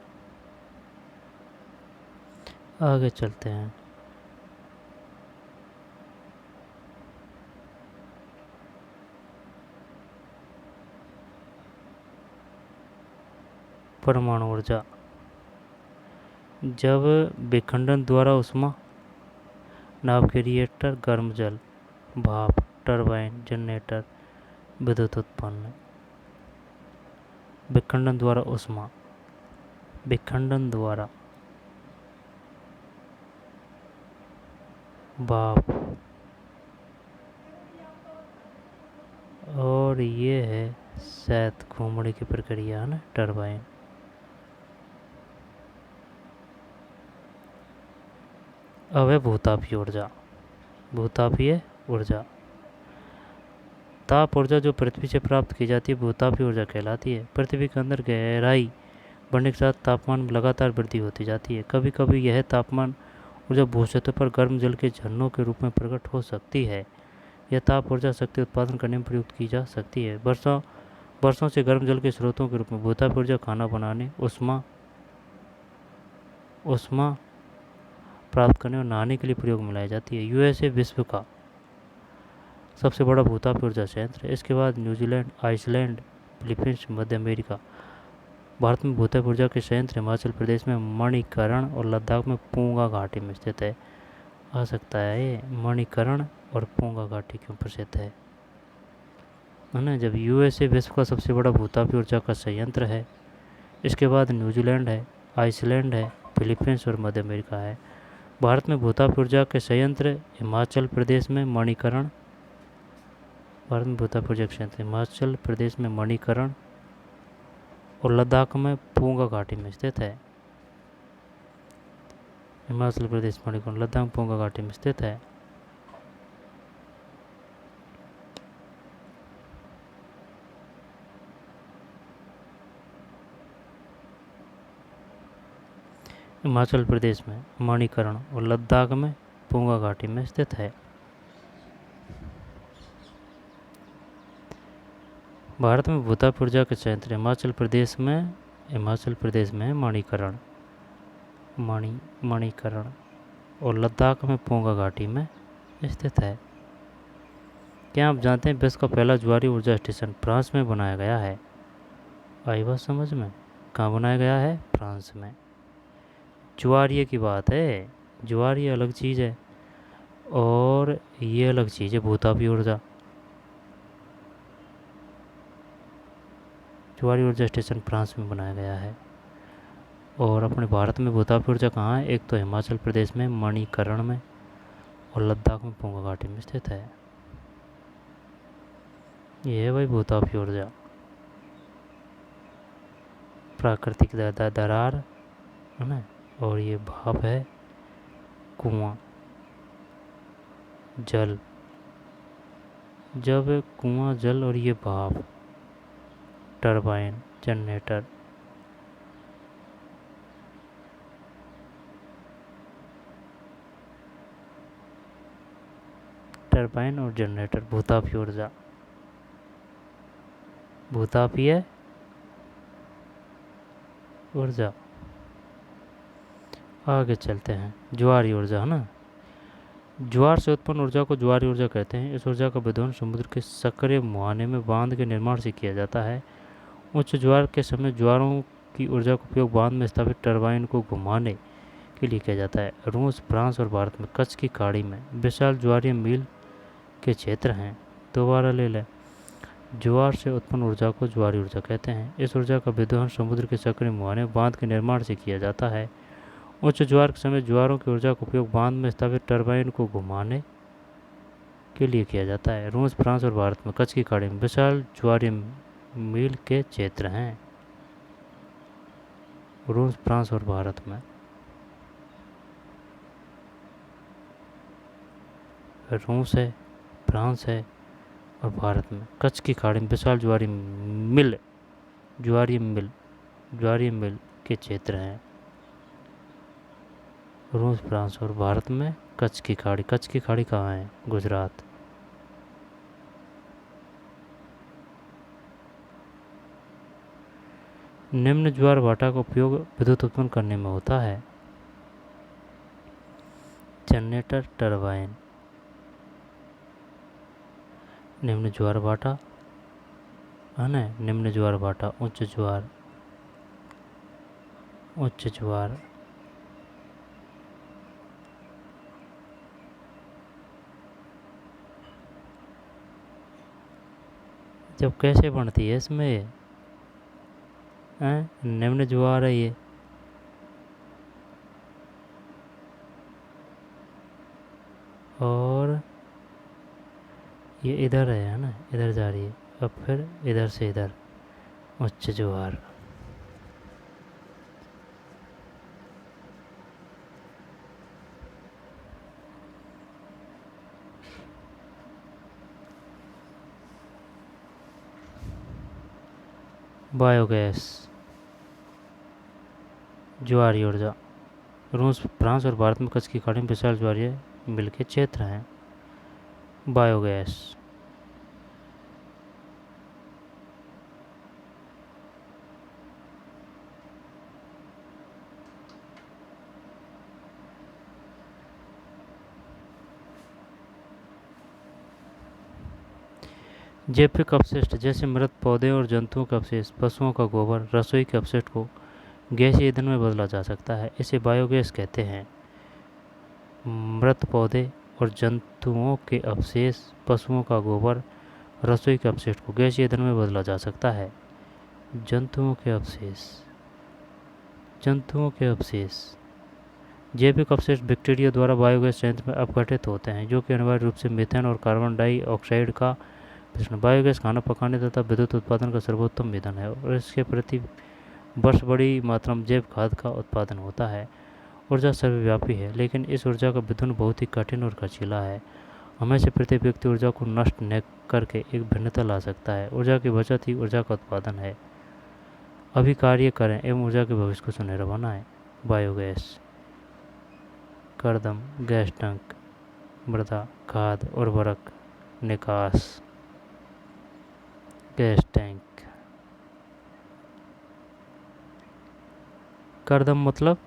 आगे चलते हैं। परमाणु ऊर्जा। जब विखंडन द्वारा उष्मा, नाभिकीय रिएक्टर, गर्म जल, भाप, टरबाइन, जनरेटर, विद्युत उत्पन्न। विखंडन द्वारा उष्मा, विखंडन द्वारा भाप, और ये है शायद घूमने की प्रक्रिया है ना, टरबाइन। अब है भूतापीय ऊर्जा। भूतापीय ऊर्जा। ताप ऊर्जा जो पृथ्वी से प्राप्त की जाती है भूतापीय ऊर्जा कहलाती है। पृथ्वी के अंदर गहराई बढ़ने के साथ तापमान में लगातार वृद्धि होती जाती है। कभी कभी यह तापमान ऊर्जा भूसतह पर गर्म जल के झरनों के रूप में प्रकट हो सकती है। यह ताप ऊर्जा शक्ति उत्पादन करने में प्रयुक्त की जा सकती है। वर्षों से गर्म जल के स्रोतों के रूप में भूताप ऊर्जा खाना बनाने, उष्मा प्राप्त करने और नहाने के लिए प्रयोग में लाई जाती है। यूएसए विश्व का सबसे बड़ा भूताप ऊर्जा संयंत्र है। इसके बाद न्यूजीलैंड, आइसलैंड, फिलीपींस, मध्य अमेरिका। भारत में भूताप ऊर्जा के संयंत्र हिमाचल प्रदेश में मणिकरण और लद्दाख में पूंगा घाटी में स्थित है। आ सकता है ये मणिकरण और पूंगा घाटी क्यों प्रसिद्ध है ना। जब यूएसए विश्व का सबसे बड़ा भूताप ऊर्जा का संयंत्र है। इसके बाद न्यूजीलैंड है, आइसलैंड है, फिलीपींस और मध्य अमेरिका है। भारत में भूताप ऊर्जा के संयंत्र हिमाचल प्रदेश में मणिकरण, भारत में भूताप ऊर्जा के संयंत्र हिमाचल प्रदेश में मणिकरण और लद्दाख में पूंगा घाटी में स्थित है। हिमाचल प्रदेश मणिकरण, लद्दाख पूंगा घाटी में स्थित है। हिमाचल प्रदेश में मणिकरण और लद्दाख में पूंगा घाटी में स्थित है। भारत में भूताप ऊर्जा के संयंत्र हिमाचल प्रदेश में मणिकरण और लद्दाख में पूंगा घाटी में स्थित है। क्या आप जानते हैं विश्व का पहला ज्वारीय ऊर्जा स्टेशन फ्रांस में बनाया गया है? आई बात समझ में? कहाँ बनाया गया है? फ्रांस में। ज्वारीय की बात है, ज्वारीय अलग चीज़ है और ये अलग चीज़ है भूतापीय ऊर्जा। ज्वारीय ऊर्जा स्टेशन फ्रांस में बनाया गया है। और अपने भारत में भूतापीय ऊर्जा कहाँ है? एक तो हिमाचल प्रदेश में मणिकरण में और लद्दाख में पूंगा घाटी में स्थित है। ये है भाई भूतापीय ऊर्जा। प्राकृतिक दरार है ना, और ये भाप है कुआं जल। जब कुआं जल और ये भाप, टरबाइन, जनरेटर, टरबाइन और जनरेटर भूतापीय ऊर्जा, भूतापीय ऊर्जा। आगे चलते हैं। ज्वारीय ऊर्जा है ना, ज्वार से उत्पन्न ऊर्जा को ज्वारीय ऊर्जा कहते हैं। इस ऊर्जा का विध्वंस समुद्र के सक्रिय मुहाने में बांध के निर्माण से किया जाता है। उच्च ज्वार के समय ज्वारों की ऊर्जा का उपयोग बांध में स्थापित टरबाइन को घुमाने के लिए किया जाता है। रूस, फ्रांस और भारत में कच्छ की खाड़ी में विशाल ज्वारीय मील के क्षेत्र हैं। दोबारा ले लें। ज्वार से उत्पन्न ऊर्जा को ज्वारीय ऊर्जा कहते हैं। इस ऊर्जा का विध्वंस समुद्र के सक्रिय मुहाने बांध के निर्माण से किया जाता है। उच्च ज्वार के समय ज्वारों की ऊर्जा का उपयोग बांध में स्थापित टरबाइन को घुमाने के लिए किया जाता है। रूस, फ्रांस और भारत में कच्छ की खाड़ी में विशाल ज्वारीय मील के क्षेत्र हैं। रूस, फ्रांस और भारत में। रूस है, फ्रांस है और भारत में कच्छ की खाड़ी में विशाल ज्वारीय मिल के क्षेत्र हैं। रूस, फ्रांस और भारत में कच्छ की खाड़ी। कच्छ की खाड़ी कहाँ है? गुजरात। निम्न ज्वार भाटा का उपयोग विद्युत उत्पन्न करने में होता है। Generator, turbine. निम्न ज्वार भाटा है ना, निम्न ज्वार भाटा, उच्च ज्वार जब कैसे बनती है इसमें? निम्न ज्वार है ये। और ये इधर है ना, इधर जा रही है, अब फिर इधर से इधर उच्च ज्वार। बायोगैस, ज्वारीय ऊर्जा। रूस, फ्रांस और भारत में कच्छ की खाड़ी में विशाल ज्वारीय मिल के क्षेत्र हैं। बायोगैस। जैविक अपशिष्ट जैसे मृत पौधे और जंतुओं के अवशेष, पशुओं का गोबर, रसोई के अपशिष्ट को गैसीय ईंधन में बदला जा सकता है। इसे बायोगैस कहते हैं। मृत पौधे और जंतुओं के अवशेष, पशुओं का गोबर, रसोई के अपशिष्ट को गैसीय ईंधन में बदला जा सकता है। जंतुओं के अवशेष, जंतुओं के अवशेष। जैविक अपशिष्ट बैक्टीरिया द्वारा बायोगैस संयंत्र में अपघटित होते हैं, जो कि अनिवार्य रूप से मीथेन और कार्बन डाइऑक्साइड का मिश्रण। बायोगैस खाना पकाने तथा विद्युत उत्पादन का सर्वोत्तम ईंधन है और इसके प्रति वर्ष बड़ी मात्रा में जैव खाद का उत्पादन होता है। ऊर्जा सर्वव्यापी है, लेकिन इस ऊर्जा का विधुन बहुत ही कठिन और खर्चीला है। हमें से प्रत्येक व्यक्ति ऊर्जा को नष्ट न करके एक भिन्नता ला सकता है। ऊर्जा की बचत ही ऊर्जा का उत्पादन है। अभी कार्य करें एवं ऊर्जा के भविष्य को सुनहरा बनाएं। बायोगैस, कर्दम, गैस टैंक, मृदा, खाद, उर्वरक, निकास। गैस टैंक, कर्दम मतलब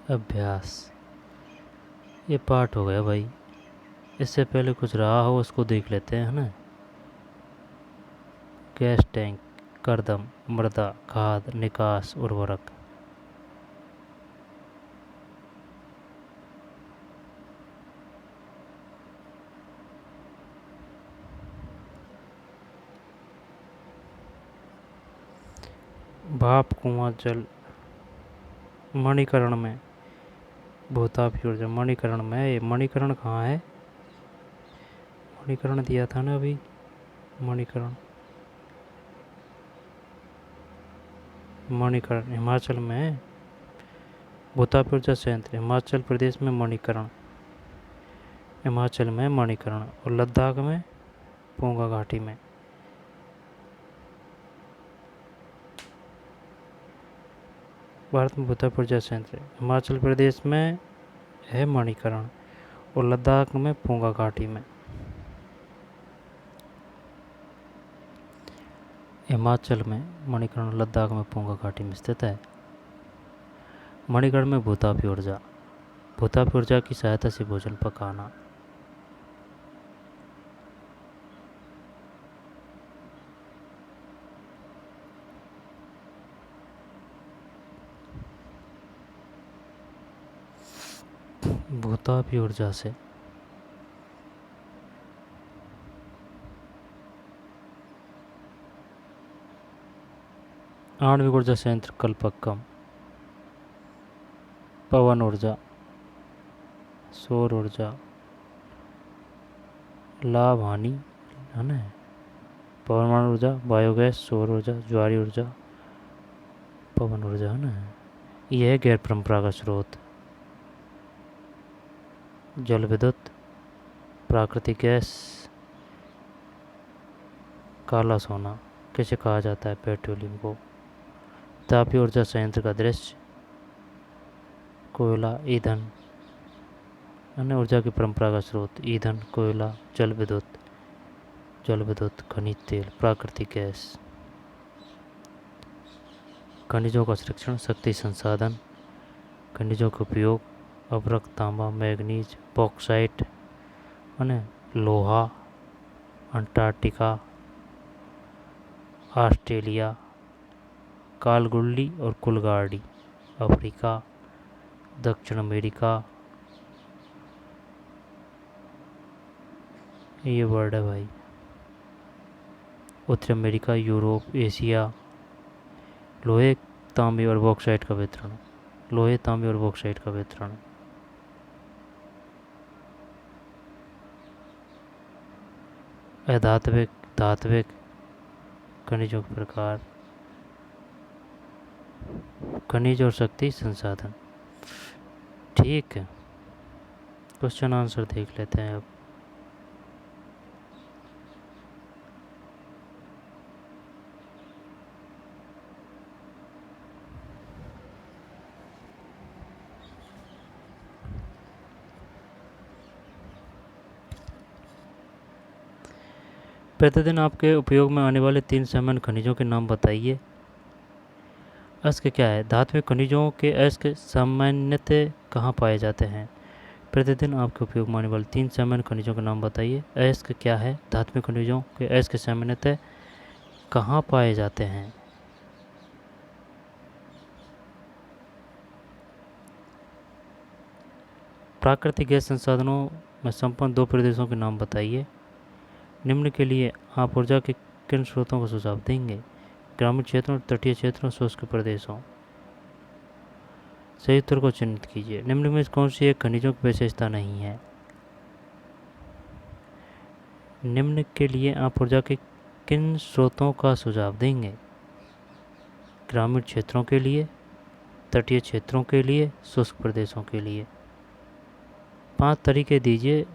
अभ्यास। ये पाठ हो गया भाई। इससे पहले कुछ रहा हो उसको देख लेते हैं, है ना। गैस टैंक, कर्दम, मृदा, खाद, निकास, उर्वरक। भाप, कुआं, जल। मणिकरण में भूतापी ऊर्जा। मणिकरण में, ये मणिकरण कहाँ है? मणिकरण दिया था ना अभी। मणिकरण, मणिकरण हिमाचल में है। भूतापी ऊर्जा संयंत्र हिमाचल प्रदेश में मणिकरण, हिमाचल में मणिकरण, और लद्दाख में पोंगा घाटी में। भारत में भूतापी ऊर्जा संयंत्र हिमाचल प्रदेश में है मणिकरण और लद्दाख में पोंगा घाटी में। हिमाचल में मणिकरण, लद्दाख में पोंगा घाटी में स्थित है। मणिकरण में भूतापी ऊर्जा, भूतापी ऊर्जा की सहायता से भोजन पकाना। भूतापी ऊर्जा से आणविक ऊर्जा संयंत्र कलपक्कम। पवन ऊर्जा, सौर ऊर्जा, लाभ हानि, है ना। परमाणु ऊर्जा, बायोगैस, सौर ऊर्जा, ज्वारी ऊर्जा, पवन ऊर्जा, है ना। यह गैर परंपरागत स्रोत। जल विद्युत, प्राकृतिक गैस, काला सोना कैसे कहा जाता है पेट्रोलियम को। तापीय ऊर्जा संयंत्र का दृश्य, कोयला, ईंधन, अन्य ऊर्जा के परंपरागत स्रोत, ईंधन, कोयला, जल विद्युत, खनिज तेल, प्राकृतिक गैस। खनिजों का संरक्षण, शक्ति संसाधन, खनिजों का उपयोग, अभ्रक, तांबा, मैग्नीज, बॉक्साइट, लोहा, अंटार्कटिका, ऑस्ट्रेलिया, कालगुल्ली और कुलगाड़ी, अफ्रीका, दक्षिण अमेरिका। ये वर्ड है भाई। उत्तरी अमेरिका, यूरोप, एशिया। लोहे, तांबे और बॉक्साइट का वितरण, लोहे, तांबे और बॉक्साइट का वितरण। अधात्विक, धात्विक खनिजों के प्रकार, खनिज और शक्ति संसाधन। ठीक है, क्वेश्चन आंसर देख लेते हैं अब। प्रतिदिन आपके उपयोग में आने वाले 3 सामान्य खनिजों के नाम बताइए। अयस्क क्या है? धात्विक खनिजों के अयस्क सामान्यतः कहाँ पाए जाते हैं? प्रतिदिन आपके उपयोग में आने वाले 3 सामान्य खनिजों के नाम बताइए। अयस्क क्या है? धात्विक खनिजों के अयस्क सामान्यतः कहाँ पाए जाते हैं? प्राकृतिक गैस संसाधनों में संपन्न 2 प्रदेशों के नाम बताइए। निम्न के लिए आप ऊर्जा के किन स्रोतों का सुझाव देंगे? ग्रामीण क्षेत्रों, तटीय क्षेत्रों, शुष्क प्रदेशों। सही उत्तर को चिन्हित कीजिए। निम्न में कौन सी एक खनिजों की विशेषता नहीं है? निम्न के लिए आप ऊर्जा के किन स्रोतों का सुझाव देंगे? ग्रामीण क्षेत्रों के लिए, तटीय क्षेत्रों के लिए, शुष्क प्रदेशों के लिए। 5 तरीके दीजिए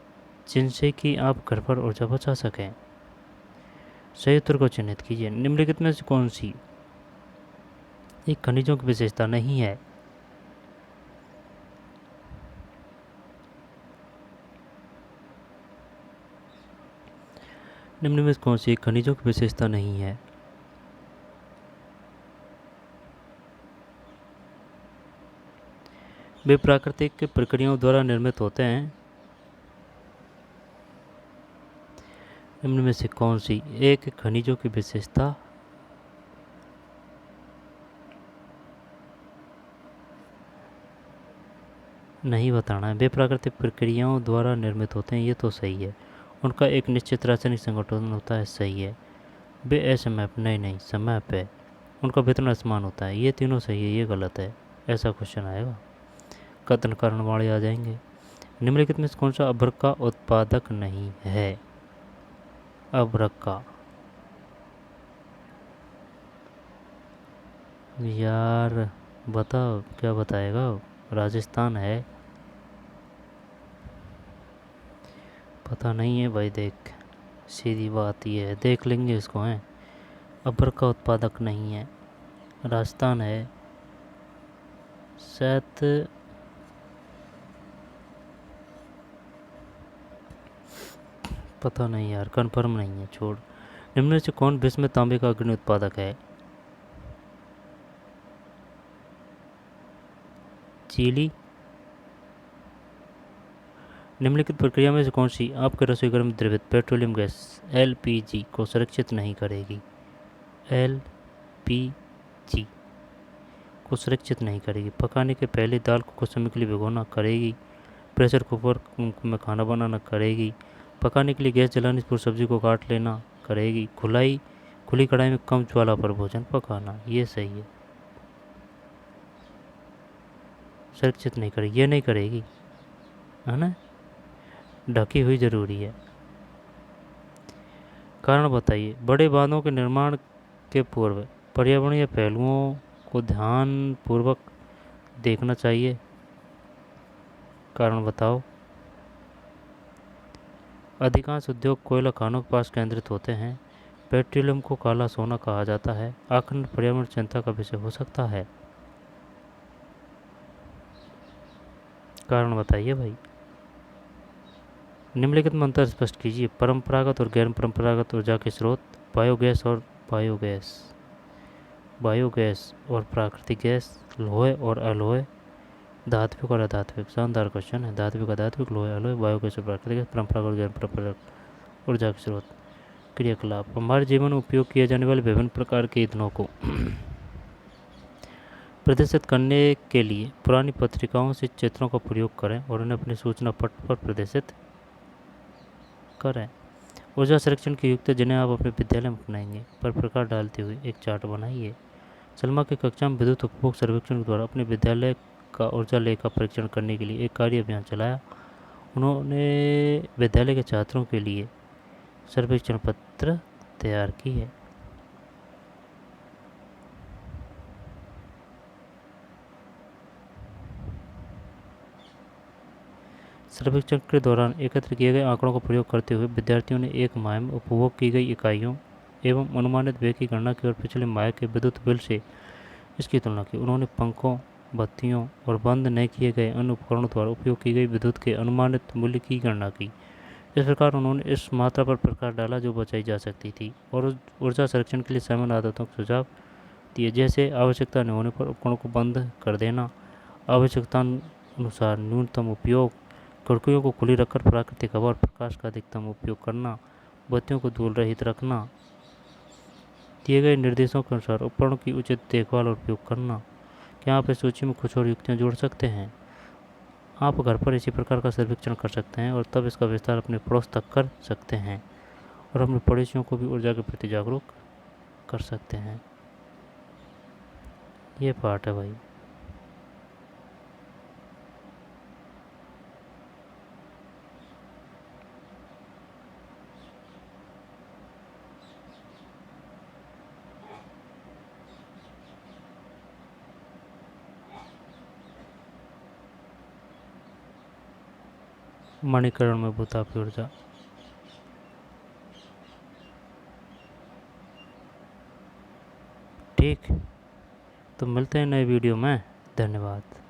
जिनसे कि आप घर पर ऊर्जा बचा सकें। सही उत्तर को चिन्हित कीजिए। निम्नलिखित में से कौन सी एक खनिजों की विशेषता नहीं है? निम्न में से कौन सी एक खनिजों की विशेषता नहीं है? वे प्राकृतिक प्रक्रियाओं द्वारा निर्मित होते हैं। निम्न में से कौन सी एक खनिजों की विशेषता नहीं बताना है? वे प्राकृतिक प्रक्रियाओं द्वारा निर्मित होते हैं, ये तो सही है। उनका एक निश्चित रासायनिक संगठन होता है, सही है। वे असमय, नहीं समय पे उनका वितरण असमान होता है, ये तीनों सही है, ये गलत है। ऐसा क्वेश्चन आएगा, कथन कारण वाले आ जाएंगे। निम्नलिखित में से कौन सा अभ्रक का उत्पादक नहीं है? अभ्रक का, यार बताओ क्या बताएगा? राजस्थान है, पता नहीं है भाई। देख, सीधी बात ये है, देख लेंगे इसको। हैं, अभ्रक का उत्पादक नहीं है, राजस्थान है शायद। पता नहीं यार, कंफर्म नहीं है, छोड़। निम्न से कौन विश्व में तांबे का अग्रणी उत्पादक है? चिली। निम्नलिखित प्रक्रिया में से कौन सी आपके रसोई घर में द्रवित पेट्रोलियम गैस एलपीजी को सुरक्षित नहीं करेगी? एलपीजी को सुरक्षित नहीं करेगी। पकाने के पहले दाल को कुछ समय के लिए भिगोना, करेगी। प्रेशर कुकर में खाना बनाना, करेगी। पकाने के लिए गैस जलाने से पूर्व सब्जी को काट लेना, करेगी। खुली कढ़ाई में कम ज्वाला पर भोजन पकाना, ये सही है। सुरक्षित नहीं करेगी, ये नहीं करेगी, है ना, ढकी हुई जरूरी है। कारण बताइए। बड़े बांधों के निर्माण के पूर्व पर्यावरणीय पहलुओं को ध्यान पूर्वक देखना चाहिए। कारण बताओ। अधिकांश उद्योग कोयला खानों के पास केंद्रित होते हैं। पेट्रोलियम को काला सोना कहा जाता है। आखंड पर्यावरण चिंता का विषय हो सकता है। कारण बताइए भाई। निम्नलिखित में अंतर स्पष्ट कीजिए। परंपरागत और गैर परंपरागत ऊर्जा के स्रोत, बायोगैस और प्राकृतिक गैस, लोहे और अलोहे, धात्विक और अधात्विक। शानदार क्वेश्चन है। धात्विक, अधात्विक, लोहे, अलोहे, बायोगैस और प्राकृतिक गैस, परंपरागत और गैर परंपरागत ऊर्जा के स्रोत। क्रियाकलाप। हमारे जीवन में उपयोग किए जाने वाले विभिन्न प्रकार के ईंधनों को प्रदर्शित करने के लिए पुरानी पत्रिकाओं से चित्रों का प्रयोग करें और उन्हें अपने सूचना पट पर प्रदर्शित करें। ऊर्जा संरक्षण की युक्ति जिन्हें आप अपने विद्यालय में अपनाएंगे पर प्रकाश डालते हुए एक चार्ट बनाइए। सलमा की कक्षा में विद्युत उपभोग सर्वेक्षण द्वारा अपने विद्यालय का ऊर्जा लेखा परीक्षण करने के लिए एक कार्य अभियान चलाया। उन्होंने विद्यालय के छात्रों के लिए सर्वेक्षण पत्र तैयार की है। सर्वेक्षण के दौरान एकत्र किए गए आंकड़ों का प्रयोग करते हुए विद्यार्थियों ने एक माह में उपभोग की गई इकाइयों एवं अनुमानित व्यय की गणना की और पिछले माह के विद्युत बिल से इसकी तुलना की। उन्होंने पंखों, बत्तियों और बंद न किए गए अन्य उपकरणों द्वारा उपयोग की गई विद्युत के अनुमानित मूल्य की गणना की। इस प्रकार उन्होंने इस मात्रा पर प्रकाश डाला जो बचाई जा सकती थी और उस ऊर्जा संरक्षण के लिए सामान्य आदतों के सुझाव दिए, जैसे आवश्यकता न होने पर उपकरणों को बंद कर देना, आवश्यकता अनुसार न्यूनतम उपयोग, खिड़कियों को खुली रखकर प्राकृतिक हवा और प्रकाश का अधिकतम उपयोग करना, बत्तियों को धूल रहित रखना, दिए गए निर्देशों के अनुसार उपकरणों की उचित देखभाल और उपयोग करना। क्या आप इस सूची में कुछ और युक्तियाँ जोड़ सकते हैं? आप घर पर इसी प्रकार का सर्वेक्षण कर सकते हैं और तब इसका विस्तार अपने पड़ोस तक कर सकते हैं और अपने पड़ोसियों को भी ऊर्जा के प्रति जागरूक कर सकते हैं। ये पार्ट है भाई। मणिकरण में भूतापी ऊर्जा। ठीक, तो मिलते हैं नए वीडियो में। धन्यवाद।